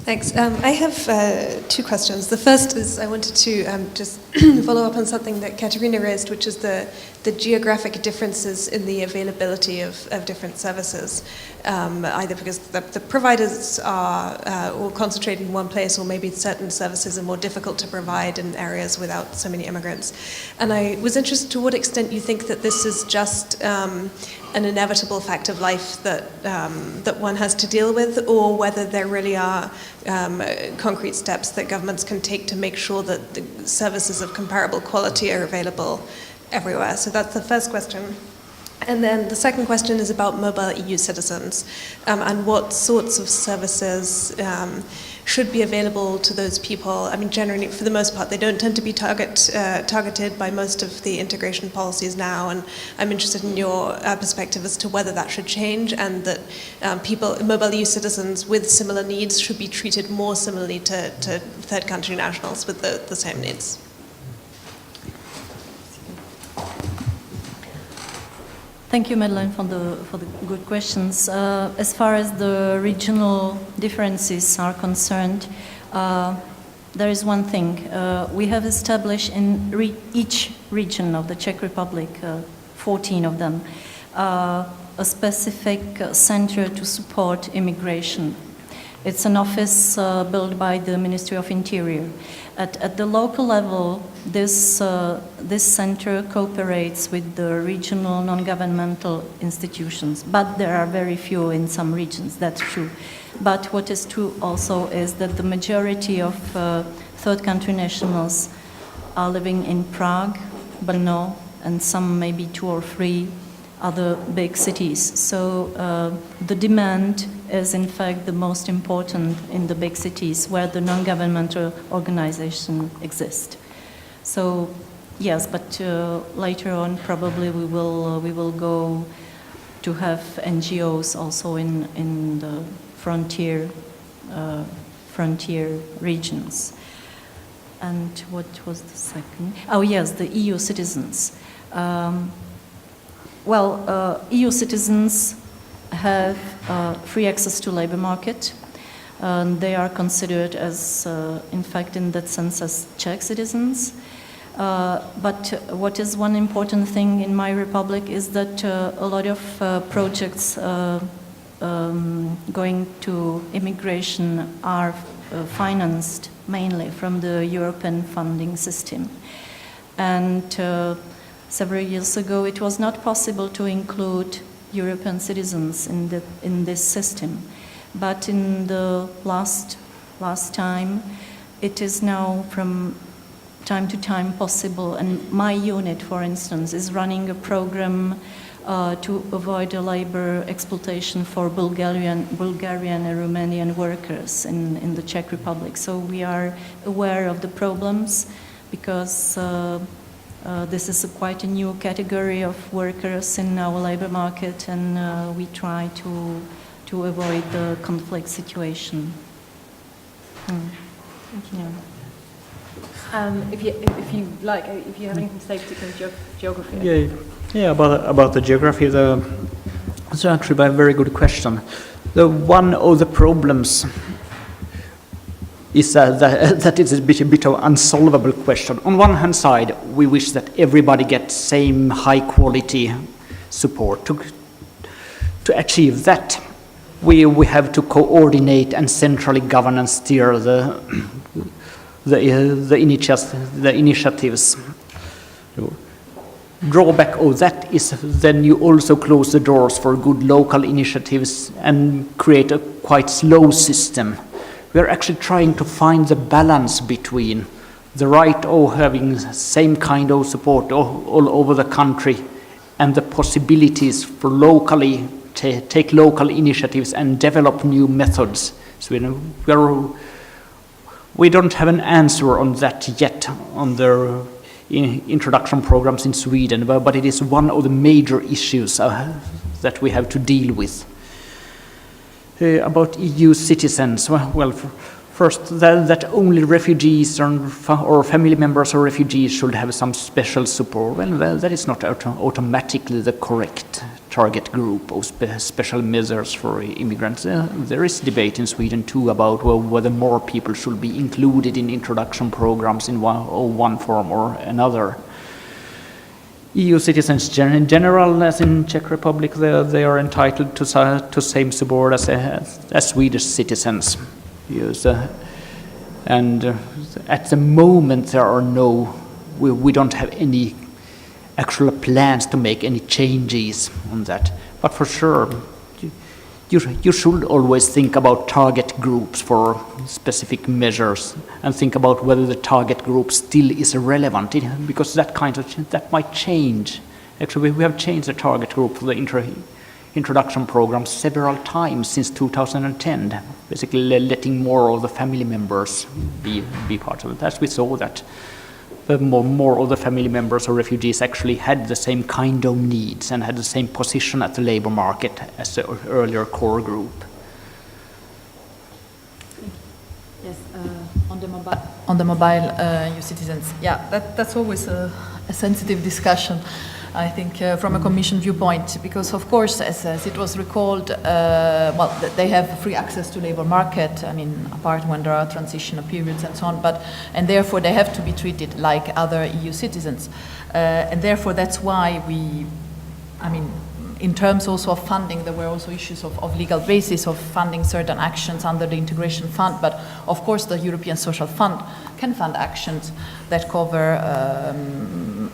Thanks. I have two questions. The first is I wanted to just follow up on something that Katerina raised, which is the geographic differences in the availability of different services, either because the providers are all concentrated in one place, or maybe certain services are more difficult to provide in areas without so many immigrants. And I was interested to what extent you think that this is just an inevitable fact of life that one has to deal with, or whether there really are concrete steps that governments can take to make sure that the services of comparable quality are available everywhere. So that's the first question. And then the second question is about mobile EU citizens and what sorts of services should be available to those people. I mean, generally, for the most part, they don't tend to be targeted by most of the integration policies now, and I'm interested in your perspective as to whether that should change, and that mobile EU citizens with similar needs should be treated more similarly to third country nationals with the same needs. Thank you, Madeleine, for the good questions. As far as the regional differences are concerned, there is one thing. We have established in each region of the Czech Republic, 14 of them, a specific center to support immigration. It's an office built by the Ministry of Interior. At the local level, this center cooperates with the regional non-governmental institutions, but there are very few in some regions, that's true. But what is true also is that the majority of third country nationals are living in Prague, Brno, and some maybe 2 or 3 other big cities. So the demand is in fact the most important in the big cities where the non-governmental organization exists. So Yes, but later on probably we will go to have NGOs also in the frontier regions. And what was the second? Oh yes, the EU citizens. EU citizens have free access to labor market. They are considered as, in fact, in that sense, as Czech citizens. But what is one important thing in my republic is that a lot of projects going to immigration are financed mainly from the European funding system. And several years ago, it was not possible to include European citizens in this system. But in the last time, it is now from time to time possible. And my unit, for instance, is running a program to avoid a labor exploitation for Bulgarian and Romanian workers in the Czech Republic. So we are aware of the problems because this is quite a new category of workers in our labor market, and we try to avoid the conflict situation. Thank you. If you have anything to say, particularly geography. Yeah. About the geography, it's actually a very good question. One of the problems is that it's a bit of unsolvable question. On one hand side, we wish that everybody gets same high quality support. To achieve that, we have to coordinate and centrally govern and steer the initiatives. Drawback of that is then you also close the doors for good local initiatives and create a quite slow system. We are actually trying to find the balance between the right of having same kind of support all over the country and the possibilities for locally take local initiatives and develop new methods. So we don't have an answer on that yet on the introduction programs in Sweden, but it is one of the major issues that we have to deal with. About EU citizens, well, first, that only refugees or family members of refugees should have some special support. Well, that is not automatically the correct target group of special measures for immigrants. There is debate in Sweden too about whether more people should be included in introduction programs in one form or another. EU citizens in general, as in Czech Republic, they are entitled to same support as Swedish citizens. Yes, and at the moment we don't have any actual plans to make any changes on that. But for sure, you should always think about target groups for specific measures and think about whether the target group still is relevant, because that might change. Actually, we have changed the target group for the introduction program several times since 2010, basically letting more of the family members be part of it. As we saw that more of the family members or refugees actually had the same kind of needs and had the same position at the labor market as the earlier core group. Yes, on the mobile EU citizens, that's always a sensitive discussion, I think, from a Commission viewpoint, because of course, as it was recalled, they have free access to labor market, apart when there are transitional periods and so on, and therefore they have to be treated like other EU citizens. And therefore that's why in terms also of funding, there were also issues of legal basis of funding certain actions under the integration fund, but of course the European Social Fund can fund actions that cover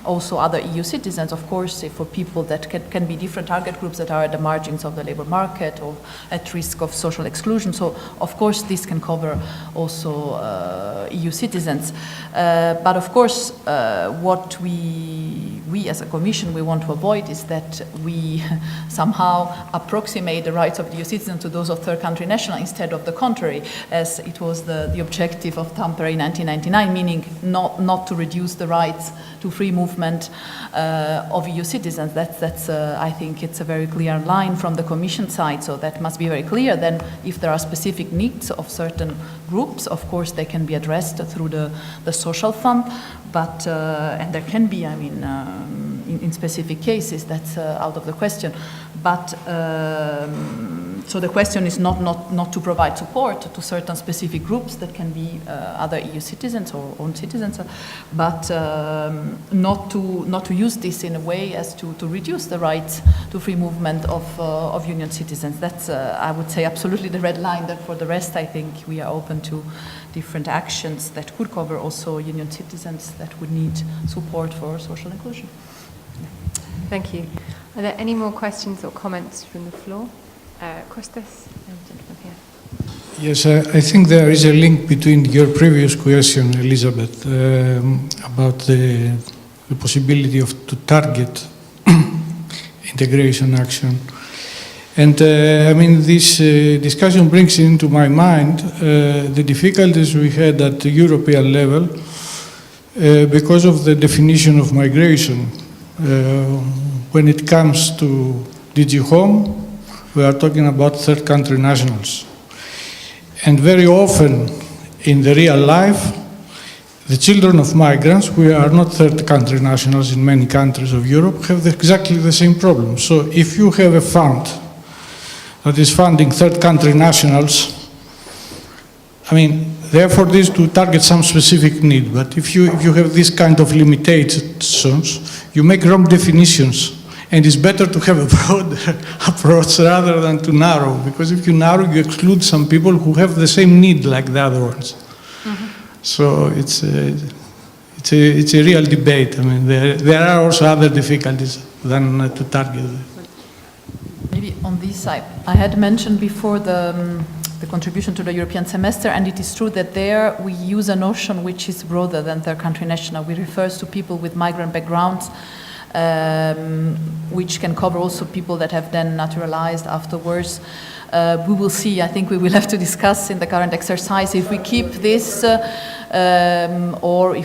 also other EU citizens, of course, for people that can be different target groups that are at the margins of the labor market or at risk of social exclusion. So, of course, this can cover also EU citizens. But, of course, what we as a Commission, we want to avoid is that we somehow approximate the rights of the EU citizens to those of third country nationals instead of the contrary, as it was the objective of Tampere in 1999, meaning not to reduce the rights to free movement of EU citizens. That's I think it's a very clear line from the Commission side, so that must be very clear. Then if there are specific needs of certain groups, of course they can be addressed through the social fund, but, and there can be, I mean, in specific cases, that's out of the question. But, so the question is not to provide support to certain specific groups that can be other EU citizens or own citizens, but not to use this in a way as to reduce the rights to free movement of union citizens. That's, I would say, absolutely the red line. That for the rest, I think we are open to different actions that could cover also union citizens that would need support for social inclusion. Thank you. Are there any more questions or comments from the floor? Kostas, gentleman here. Yes, I think there is a link between your previous question, Elizabeth, about the possibility to target integration action. And I mean, this discussion brings into my mind the difficulties we had at the European level because of the definition of migration. When it comes to DG Home, we are talking about third country nationals. And very often in the real life, the children of migrants, who are not third country nationals in many countries of Europe, have exactly the same problem. So if you have a fund that is funding third country nationals, I mean, the effort is to target some specific need, but if you have this kind of limitations, you make wrong definitions. And it's better to have a broad approach rather than to narrow, because if you narrow, you exclude some people who have the same need like the other ones. Mm-hmm. So it's a real debate. I mean, there are also other difficulties than to target. Maybe on this side, I had mentioned before the contribution to the European semester, and it is true that there we use a notion which is broader than third country national. We refer to people with migrant backgrounds, which can cover also people that have then naturalized afterwards. We will see, I think we will have to discuss in the current exercise if we keep this or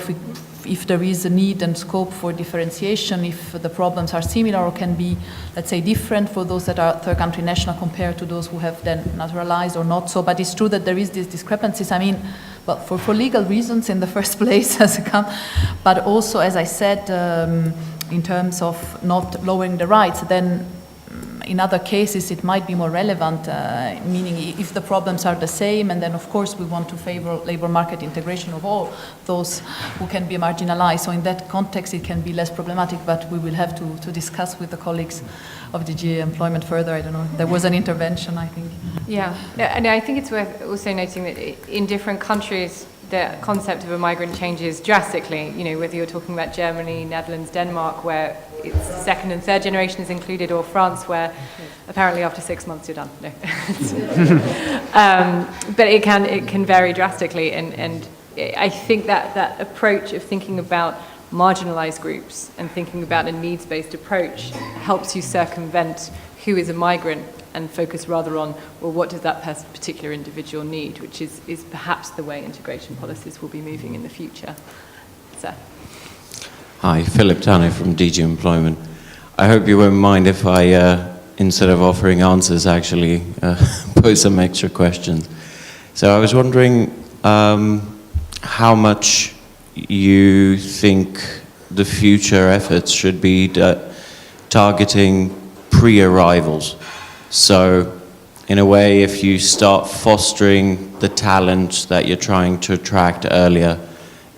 if there is a need and scope for differentiation, if the problems are similar or can be, let's say, different for those that are third country national compared to those who have then naturalized or not so. But it's true that there is these discrepancies. I mean, well, for legal reasons in the first place, but also, as I said, in terms of not lowering the rights, then in other cases it might be more relevant, meaning if the problems are the same, and then of course we want to favor labor market integration of all those who can be marginalized. So in that context it can be less problematic, but we will have to discuss with the colleagues of DG Employment further. I don't know, there was an intervention, I think. Yeah, and I think it's worth also noting that in different countries the concept of a migrant changes drastically, you know, whether you're talking about Germany, Netherlands, Denmark, where it's second and third generation is included, or France, where apparently after 6 months you're done. No. But it can vary drastically, and I think that approach of thinking about marginalized groups and thinking about a needs-based approach helps you circumvent who is a migrant and focus rather on, well, what does that particular individual need, which is perhaps the way integration policies will be moving in the future. So. Hi, Philip Tanner from DG Employment. I hope you won't mind if I, instead of offering answers, actually pose some extra questions. So I was wondering how much you think the future efforts should be targeting pre-arrivals. So, in a way, if you start fostering the talent that you're trying to attract earlier,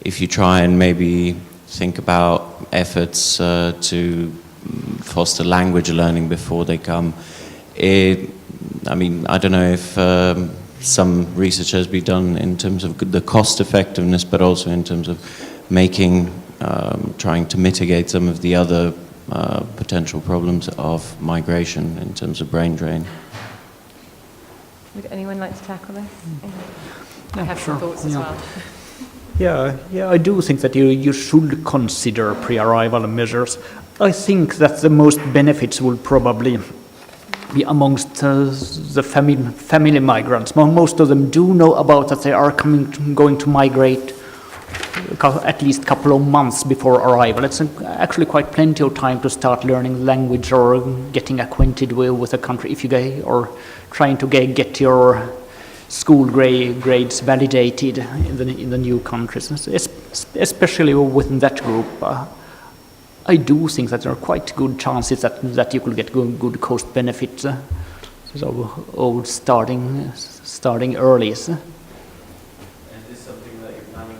if you try and maybe think about efforts to foster language learning before they come, I mean, I don't know if some research has been done in terms of the cost effectiveness, but also in terms of making trying to mitigate some of the other potential problems of migration in terms of brain drain. Would anyone like to tackle this? I Yeah, have sure. some thoughts as Yeah. well. Yeah, I do think that you should consider pre-arrival measures. I think that the most benefits will probably be amongst the family migrants. Most of them do know about that they are going to migrate at least a couple of months before arrival. It's actually quite plenty of time to start learning language or getting acquainted with the country if you or trying to get your school grades validated in the new countries, especially within that group. I do think that there are quite good chances that you could get good cost benefits of starting early. Is this something that you're planning?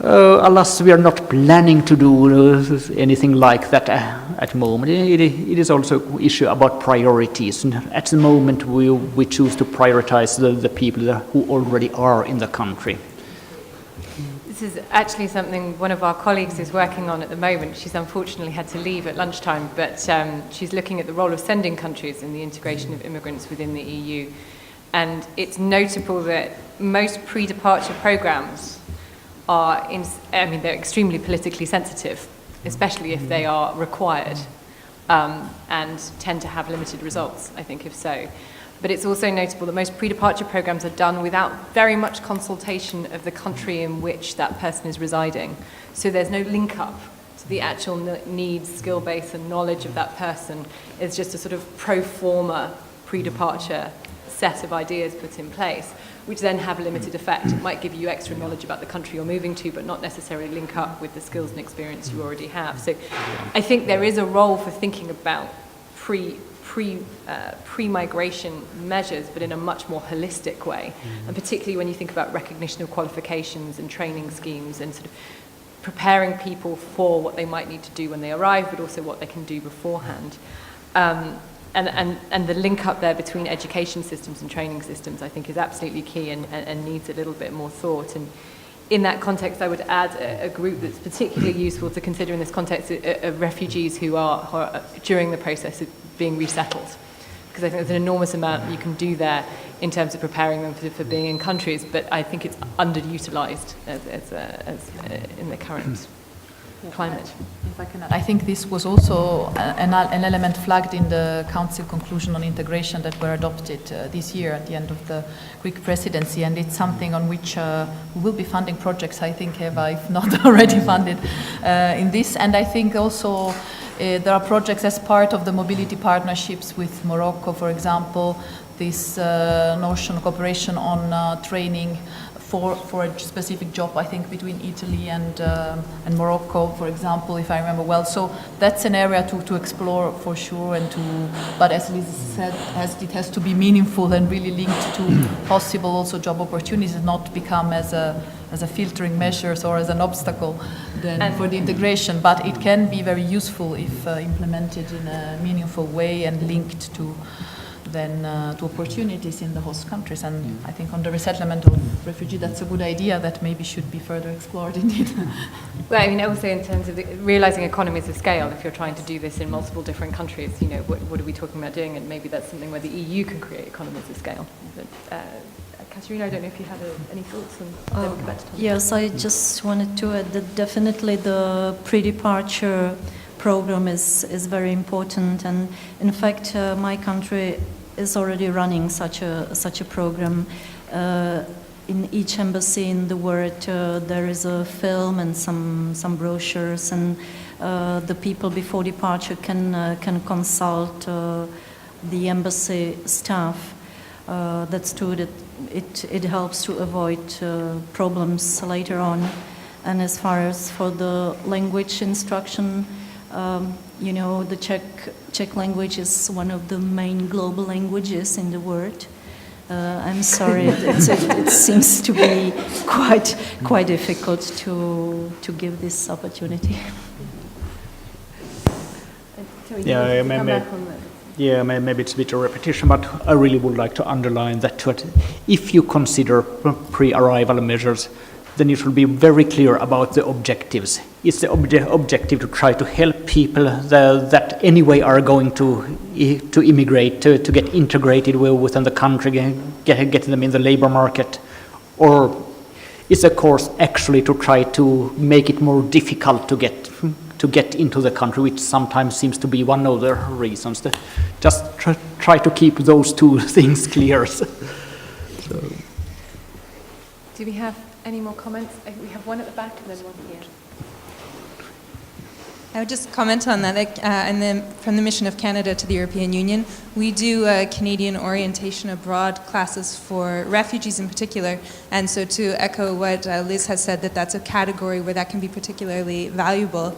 Alas, we are not planning to do anything like that at the moment. It is also an issue about priorities. And at the moment, we choose to prioritize the people who already are in the country. This is actually something one of our colleagues is working on at the moment. She's unfortunately had to leave at lunchtime, but she's looking at the role of sending countries in the integration of immigrants within the EU. And it's notable that most pre-departure programs they're extremely politically sensitive, especially if they are required, and tend to have limited results, I think, if so. But it's also notable that most pre-departure programs are done without very much consultation of the country in which that person is residing. So there's no link up to the actual needs, skill base and knowledge of that person. It's just a sort of pro forma pre-departure set of ideas put in place, which then have a limited effect. It might give you extra knowledge about the country you're moving to, but not necessarily link up with the skills and experience you already have. So I think there is a role for thinking about pre-migration measures, but in a much more holistic way. And particularly when you think about recognition of qualifications and training schemes and sort of preparing people for what they might need to do when they arrive, but also what they can do beforehand. And the link up there between education systems and training systems, I think, is absolutely key and needs a little bit more thought. And in that context, I would add a group that's particularly useful to consider in this context of refugees who are during the process of being resettled. Because I think there's an enormous amount you can do there in terms of preparing them for being in countries, but I think it's underutilised as in the current climate. If I can add, I think this was also an element flagged in the Council conclusion on integration that were adopted this year at the end of the Greek presidency, and it's something on which we will be funding projects, I think, Eva, if not already funded in this. And I think also there are projects as part of the mobility partnerships with Morocco, for example, this notion of cooperation on training for a specific job, I think, between Italy and Morocco, for example, if I remember well. So that's an area to explore for sure, but as Liz said, it has to be meaningful and really linked to possible also job opportunities, and not become as a filtering measures or as an obstacle then for the integration. But it can be very useful if implemented in a meaningful way and linked to to opportunities in the host countries. And I think on the resettlement of refugees, that's a good idea that maybe should be further explored indeed. Well, I mean, also in terms of realising economies of scale, if you're trying to do this in multiple different countries, you know, what are we talking about doing? And maybe that's something where the EU can create economies of scale. But, Katerina, I don't know if you had any thoughts on Yes, I just wanted to add that definitely the pre-departure program is very important, and in fact my country is already running such a program. In each embassy in the world there is a film and some brochures, and the people before departure can consult the embassy staff. That's true that it helps to avoid problems later on. And as far as for the language instruction, you know, the Czech language is one of the main global languages in the world. I'm sorry, it seems to be quite difficult to give this opportunity. Maybe it's a bit of repetition, but I really would like to underline that if you consider pre-arrival measures, then you should be very clear about the objectives. Is the objective to try to help people that anyway are going to immigrate, to get integrated within the country, get them in the labor market? Or is the course actually to try to make it more difficult to get into the country, which sometimes seems to be one of the reasons? Just try to keep those two things clear. So. Do we have any more comments? We have one at the back and then one here. I would just comment on that. From the mission of Canada to the European Union, we do Canadian orientation abroad classes for refugees in particular. And so to echo what Liz has said, that's a category where that can be particularly valuable.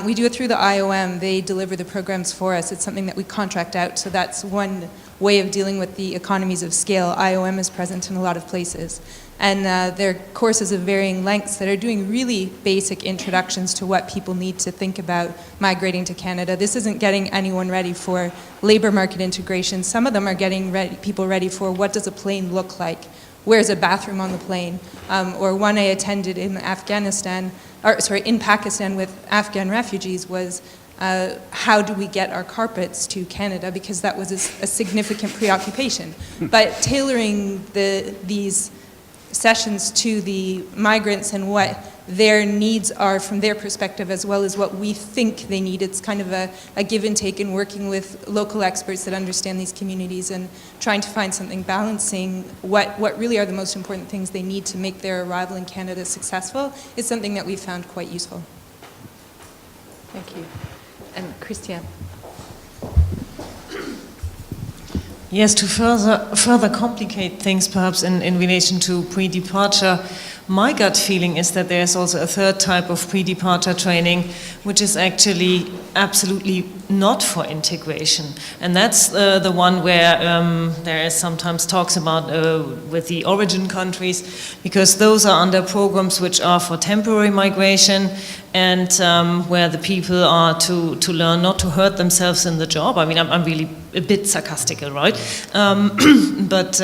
We do it through the IOM. They deliver the programs for us. It's something that we contract out. So that's one way of dealing with the economies of scale. IOM is present in a lot of places. And their courses of varying lengths that are doing really basic introductions to what people need to think about migrating to Canada. This isn't getting anyone ready for labor market integration. Some of them are getting people ready for what does a plane look like? Where's a bathroom on the plane? Or one I attended in in Pakistan with Afghan refugees was how do we get our carpets to Canada? Because that was a significant preoccupation. But tailoring these sessions to the migrants and what their needs are from their perspective as well as what we think they need. It's kind of a give and take in working with local experts that understand these communities and trying to find something balancing what really are the most important things they need to make their arrival in Canada successful is something that we found quite useful. Thank you. And Christian. Yes, to further complicate things perhaps in relation to pre-departure, my gut feeling is that there's also a third type of pre-departure training, which is actually absolutely not for integration. And that's the one where there is sometimes talks about with the origin countries, because those are under programs which are for temporary migration and where the people are to learn not to hurt themselves in the job. I mean, I'm really a bit sarcastical, right? But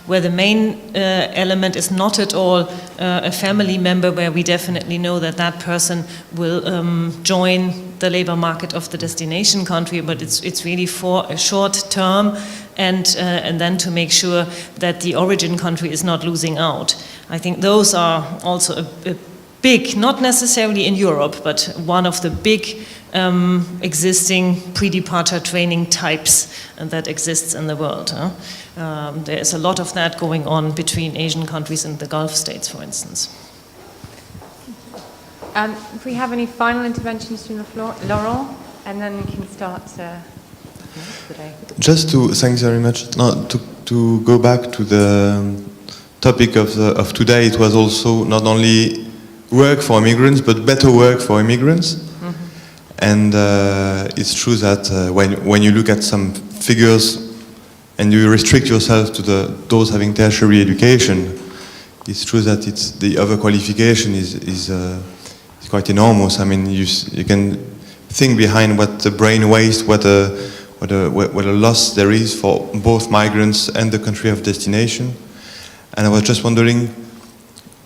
where the main element is not at all a family member, where we definitely know that that person will join the labor market of the destination country, but it's really for a short term, and then to make sure that the origin country is not losing out. I think those are also a big, not necessarily in Europe, but one of the big existing pre-departure training types that exists in the world. There is a lot of that going on between Asian countries and the Gulf states, for instance. If we have any final interventions from the floor, Laurent, and then we can start today. Thanks very much. No, to go back to the topic of today, it was also not only work for immigrants, but better work for immigrants. Mm-hmm. And it's true that when you look at some figures and you restrict yourself to those having tertiary education, it's true that the overqualification is quite enormous. I mean, you can think behind what the brain waste, what a loss there is for both migrants and the country of destination. And I was just wondering,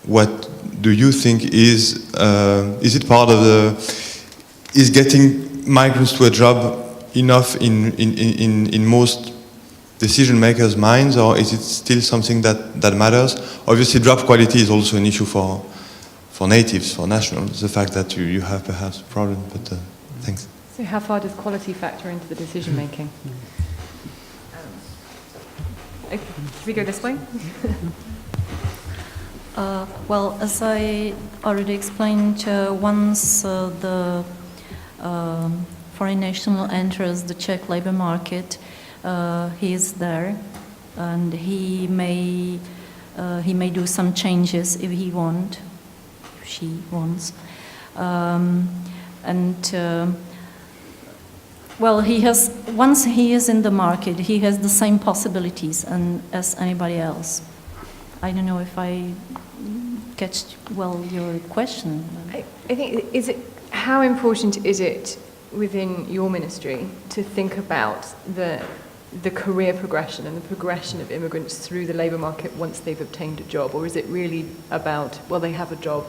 what do you think is it part of is getting migrants to a job enough in most decision makers' minds, or is it still something that matters? Obviously, job quality is also an issue for natives, for nationals, the fact that you have perhaps a problem, but thanks. So how far does quality factor into the decision making? Should we go this way? Well, as I already explained, once the foreign national enters the Czech labor market, he is there, and he may do some changes if she wants, well, once he is in the market, he has the same possibilities as anybody else. I don't know if I catch well your question. I think, how important is it within your ministry to think about the the career progression and the progression of immigrants through the labour market once they've obtained a job? Or is it really about, well, they have a job,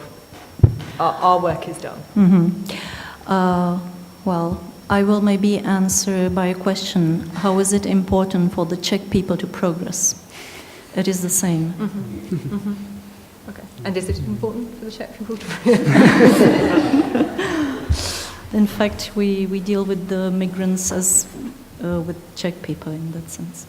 our work is done? Well, I will maybe answer by a question. How is it important for the Czech people to progress? It is the same. Okay. And is it important for the Czech people to In fact, we deal with the migrants as with Czech people in that sense.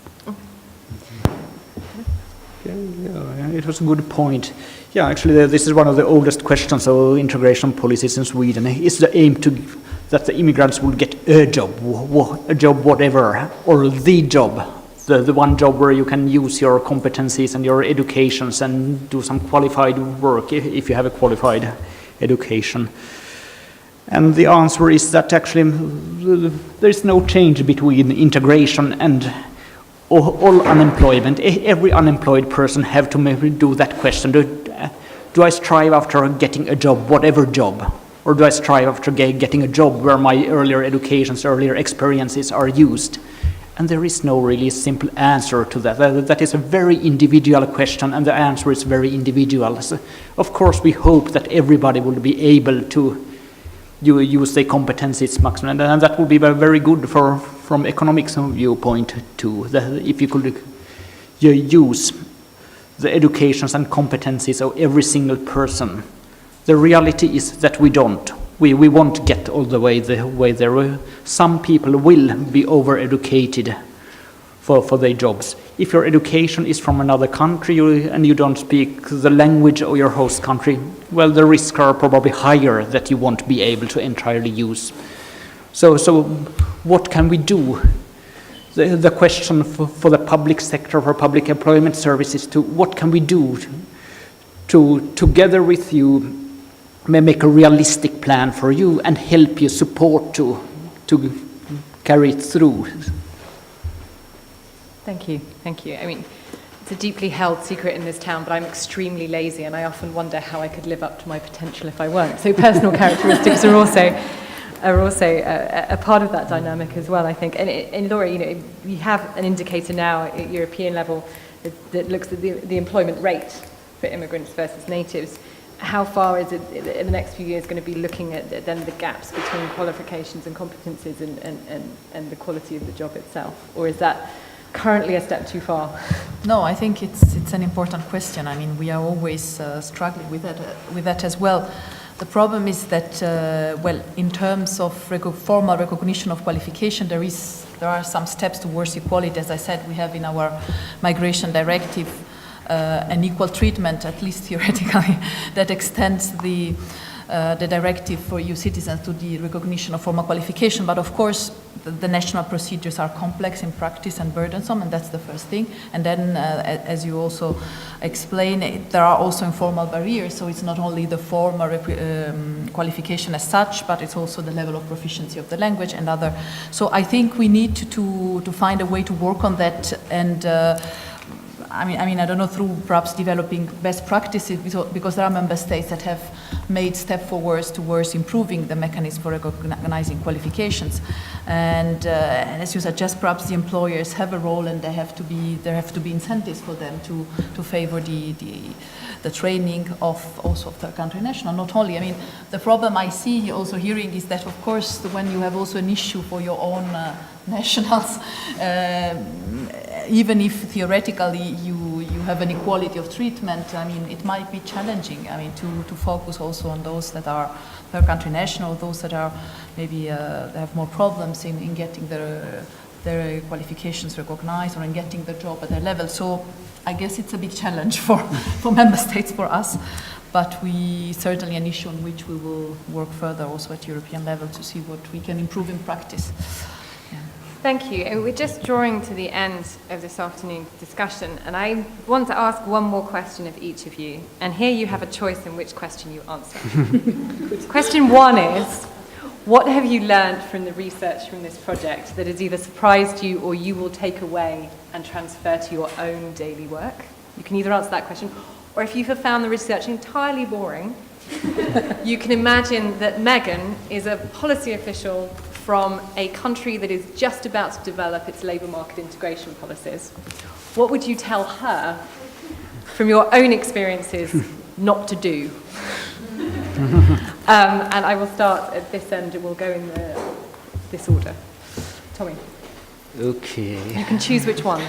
Yeah, it was a good point. Yeah, actually, this is one of the oldest questions of integration policies in Sweden. Is the aim that the immigrants will get a job whatever, or the job, the one job where you can use your competencies and your educations and do some qualified work if you have a qualified education? And the answer is that actually there is no change between integration and all unemployment. Every unemployed person have to maybe do that question. Do I strive after getting a job, whatever job? Or do I strive after getting a job where my earlier educations, earlier experiences are used? And there is no really simple answer to that. That is a very individual question, and the answer is very individual. So of course, we hope that everybody will be able to use their competencies maximum, and that would be very good from economics viewpoint too. If you could use the educations and competencies of every single person. The reality is that we don't. We won't get all the way there. Some people will be over-educated for their jobs. If your education is from another country and you don't speak the language of your host country, well, the risks are probably higher that you won't be able to entirely use. So what can we do? The question for the public sector, for public employment services, what can we do to together with you make a realistic plan for you and help you support to carry it through? Thank you. I mean, it's a deeply held secret in this town, but I'm extremely lazy, and I often wonder how I could live up to my potential if I weren't. So personal characteristics are also a part of that dynamic as well, I think. And Laura, we have an indicator now at European level that looks at the employment rate for immigrants versus natives. How far is it in the next few years going to be looking at then the gaps between qualifications and competencies and the quality of the job itself? Or is that currently a step too far? No, I think it's an important question. I mean, we are always struggling with that as well. The problem is that, in terms of formal recognition of qualification, there are some steps towards equality. As I said, we have in our migration directive an equal treatment, at least theoretically, that extends the directive for EU citizens to the recognition of formal qualification. But of course, the national procedures are complex in practice and burdensome, and that's the first thing. And then, as you also explain, there are also informal barriers. So it's not only the formal qualification as such, but it's also the level of proficiency of the language and other. So I think we need to find a way to work on that. And I mean, I don't know, through perhaps developing best practices, because there are member states that have made step forwards towards improving the mechanism for recognizing qualifications. And as you suggest, perhaps the employers have a role, and there have to be incentives for them to favor the training of their country national. Not only, I mean, the problem I see also hearing is that, of course, when you have also an issue for your own nationals, even if theoretically you have an equality of treatment, I mean, it might be challenging, I mean, to focus also on those that are per country national, those that are maybe they have more problems in getting their qualifications recognized or in getting the job at their level. So I guess it's a big challenge for member states, for us, but we certainly an issue on which we will work further also at European level to see what we can improve in practice. Thank you. And we're just drawing to the end of this afternoon's discussion, and I want to ask one more question of each of you. And here you have a choice in which question you answer. Question one is, what have you learned from the research from this project that has either surprised you or you will take away and transfer to your own daily work? You can either answer that question, or if you have found the research entirely boring, you can imagine that Megan is a policy official from a country that is just about to develop its labour market integration policies. What would you tell her, from your own experiences, not to do? And I will start at this end, and we'll go in this order. Tommy. Okay. You can choose which one.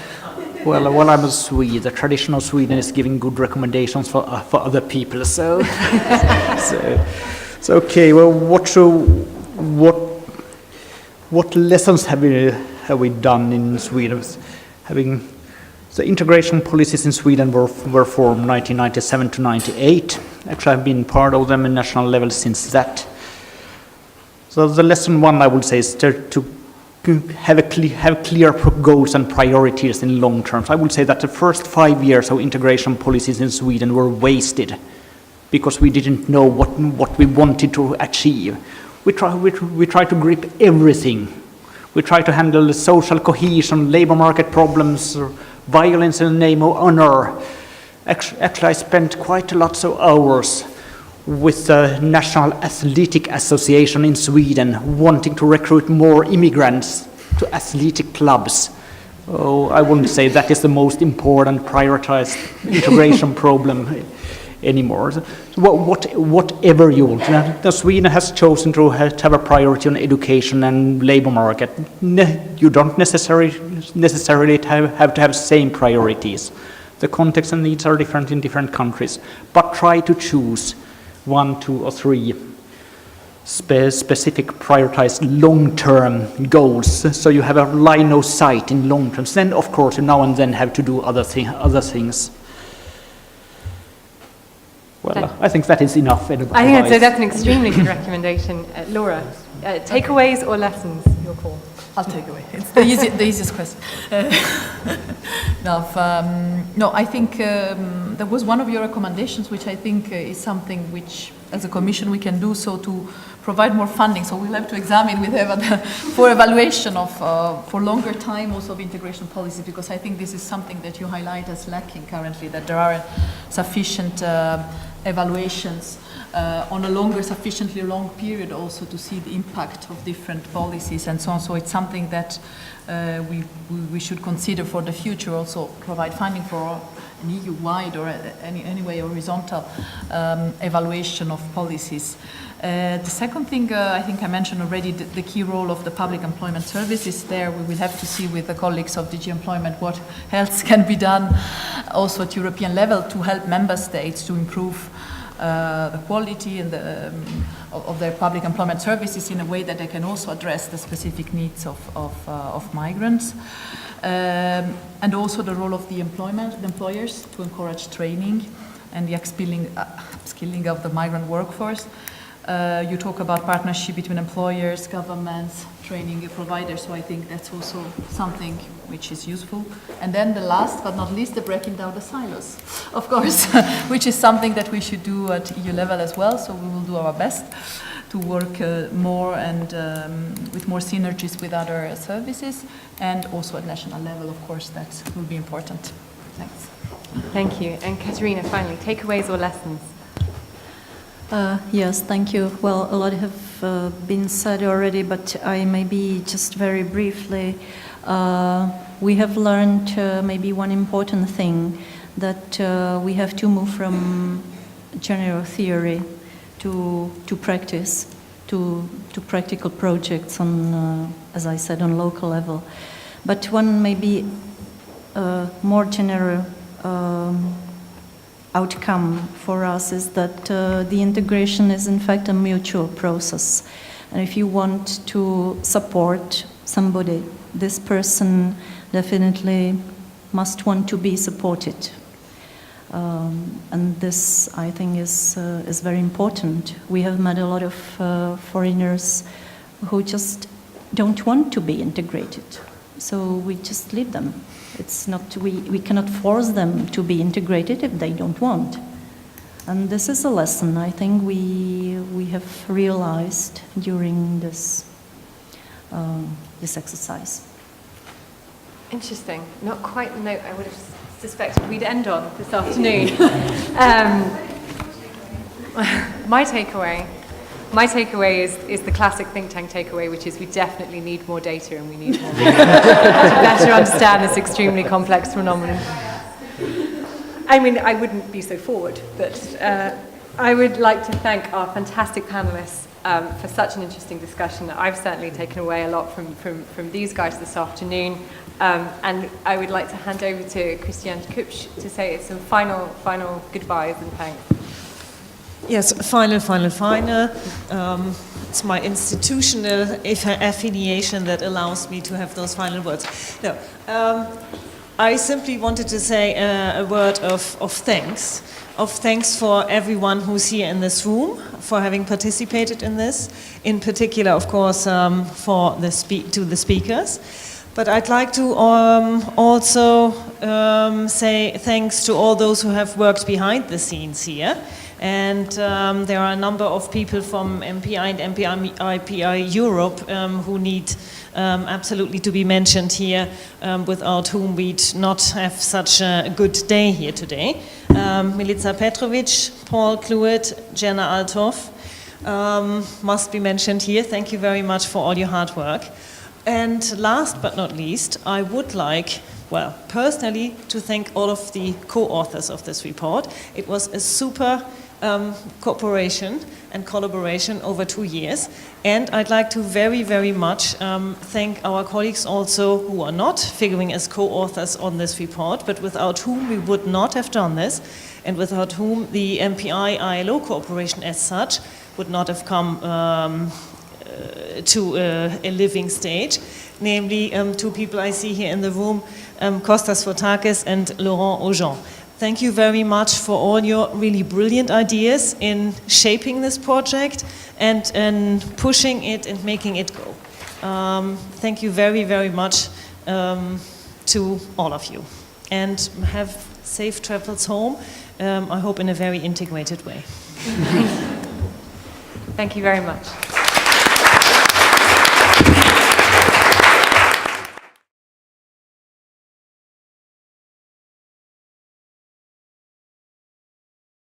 Well, I'm a Swede. The tradition of Sweden is giving good recommendations for other people. So, so okay. Well, what lessons have we done in Sweden? Having the integration policies in Sweden were formed 1997 to 98. Actually, I've been part of them at national level since that. So the lesson one, I would say, is to have clear goals and priorities in long term. I would say that the first 5 years of integration policies in Sweden were wasted because we didn't know what we wanted to achieve. We try to grip everything. We try to handle the social cohesion, labor market problems, violence in the name of honor. Actually, I spent quite a lot of hours with the National Athletic Association in Sweden wanting to recruit more immigrants to athletic clubs. Oh, I wouldn't say that is the most important prioritized integration problem anymore. So whatever you want. Sweden has chosen to have a priority on education and labor market. You don't necessarily have to have same priorities. The context and needs are different in different countries, but try to choose 1, 2, or 3 specific prioritized long-term goals, so you have a line of sight in long term. Then, of course, you now and then have to do other things. Well, I think that is enough. I think that's an extremely good recommendation. Laura, takeaways or lessons? Your call. I'll take away. It's the easiest question. No, I think there was one of your recommendations, which I think is something which, as a Commission, we can do so to provide more funding. So we'll have to examine with Eva for evaluation of for longer time also of integration policy, because I think this is something that you highlight as lacking currently, that there are sufficient evaluations on a sufficiently long period also to see the impact of different policies and so on. So it's something that we should consider for the future, also provide funding for an EU-wide or anyway horizontal evaluation of policies. The second thing, I think I mentioned already, the key role of the public employment services. There we will have to see with the colleagues of DG Employment what else can be done also at European level to help member states to improve the quality and of their public employment services in a way that they can also address the specific needs of migrants. And also the role of the employers to encourage training and the upskilling of the migrant workforce. You talk about partnership between employers, governments, training providers, so I think that's also something which is useful. And then the last but not least, the breaking down the silos, of course, which is something that we should do at EU level as well, so we will do our best to work more and with more synergies with other services, and also at national level, of course, that will be important. Thanks. Thank you. And Katerina, finally, takeaways or lessons? Yes, thank you. Well, a lot have been said already, but I maybe just very briefly, we have learned maybe one important thing, that we have to move from general theory to practice, to practical projects on, as I said, on local level. But one maybe more general outcome for us is that the integration is in fact a mutual process. And if you want to support somebody, this person definitely must want to be supported. And this, I think, is very important. We have met a lot of foreigners who just don't want to be integrated. So we just leave them. It's not, we cannot force them to be integrated if they don't want. And this is a lesson I think we have realized during this exercise. Interesting. Not quite the note I would have suspected we'd end on this afternoon. My takeaway, My takeaway is the classic think tank takeaway, which is we definitely need more data and we need more research to better understand this extremely complex phenomenon. I mean, I wouldn't be so forward, but I would like to thank our fantastic panelists for such an interesting discussion. I've certainly taken away a lot from these guys this afternoon. And I would like to hand over to Christiane Kupsch to say some final goodbyes and thanks. Yes, final. It's my institutional affiliation that allows me to have those final words. No, I simply wanted to say a word of thanks. Of thanks for everyone who's here in this room, for having participated in this. In particular, of course, to the speakers. But I'd like to also say thanks to all those who have worked behind the scenes here. And there are a number of people from MPI and MPI-ILO Europe who need absolutely to be mentioned here, without whom we'd not have such a good day here today. Milica Petrovic, Paul Cluett, Jenna Althoff must be mentioned here. Thank you very much for all your hard work. And last but not least, I would like, well, personally, to thank all of the co-authors of this report. It was a super cooperation and collaboration over 2 years. And I'd like to very, very much thank our colleagues also who are not figuring as co-authors on this report, but without whom we would not have done this, and without whom the MPI-ILO cooperation as such would not have come to a living stage, namely two people I see here in the room, Kostas Fotakis and Laurent Aujean. Thank you very much for all your really brilliant ideas in shaping this project and pushing it and making it go. Thank you very, very much to all of you. And have safe travels home, I hope in a very integrated way. Thank you very much.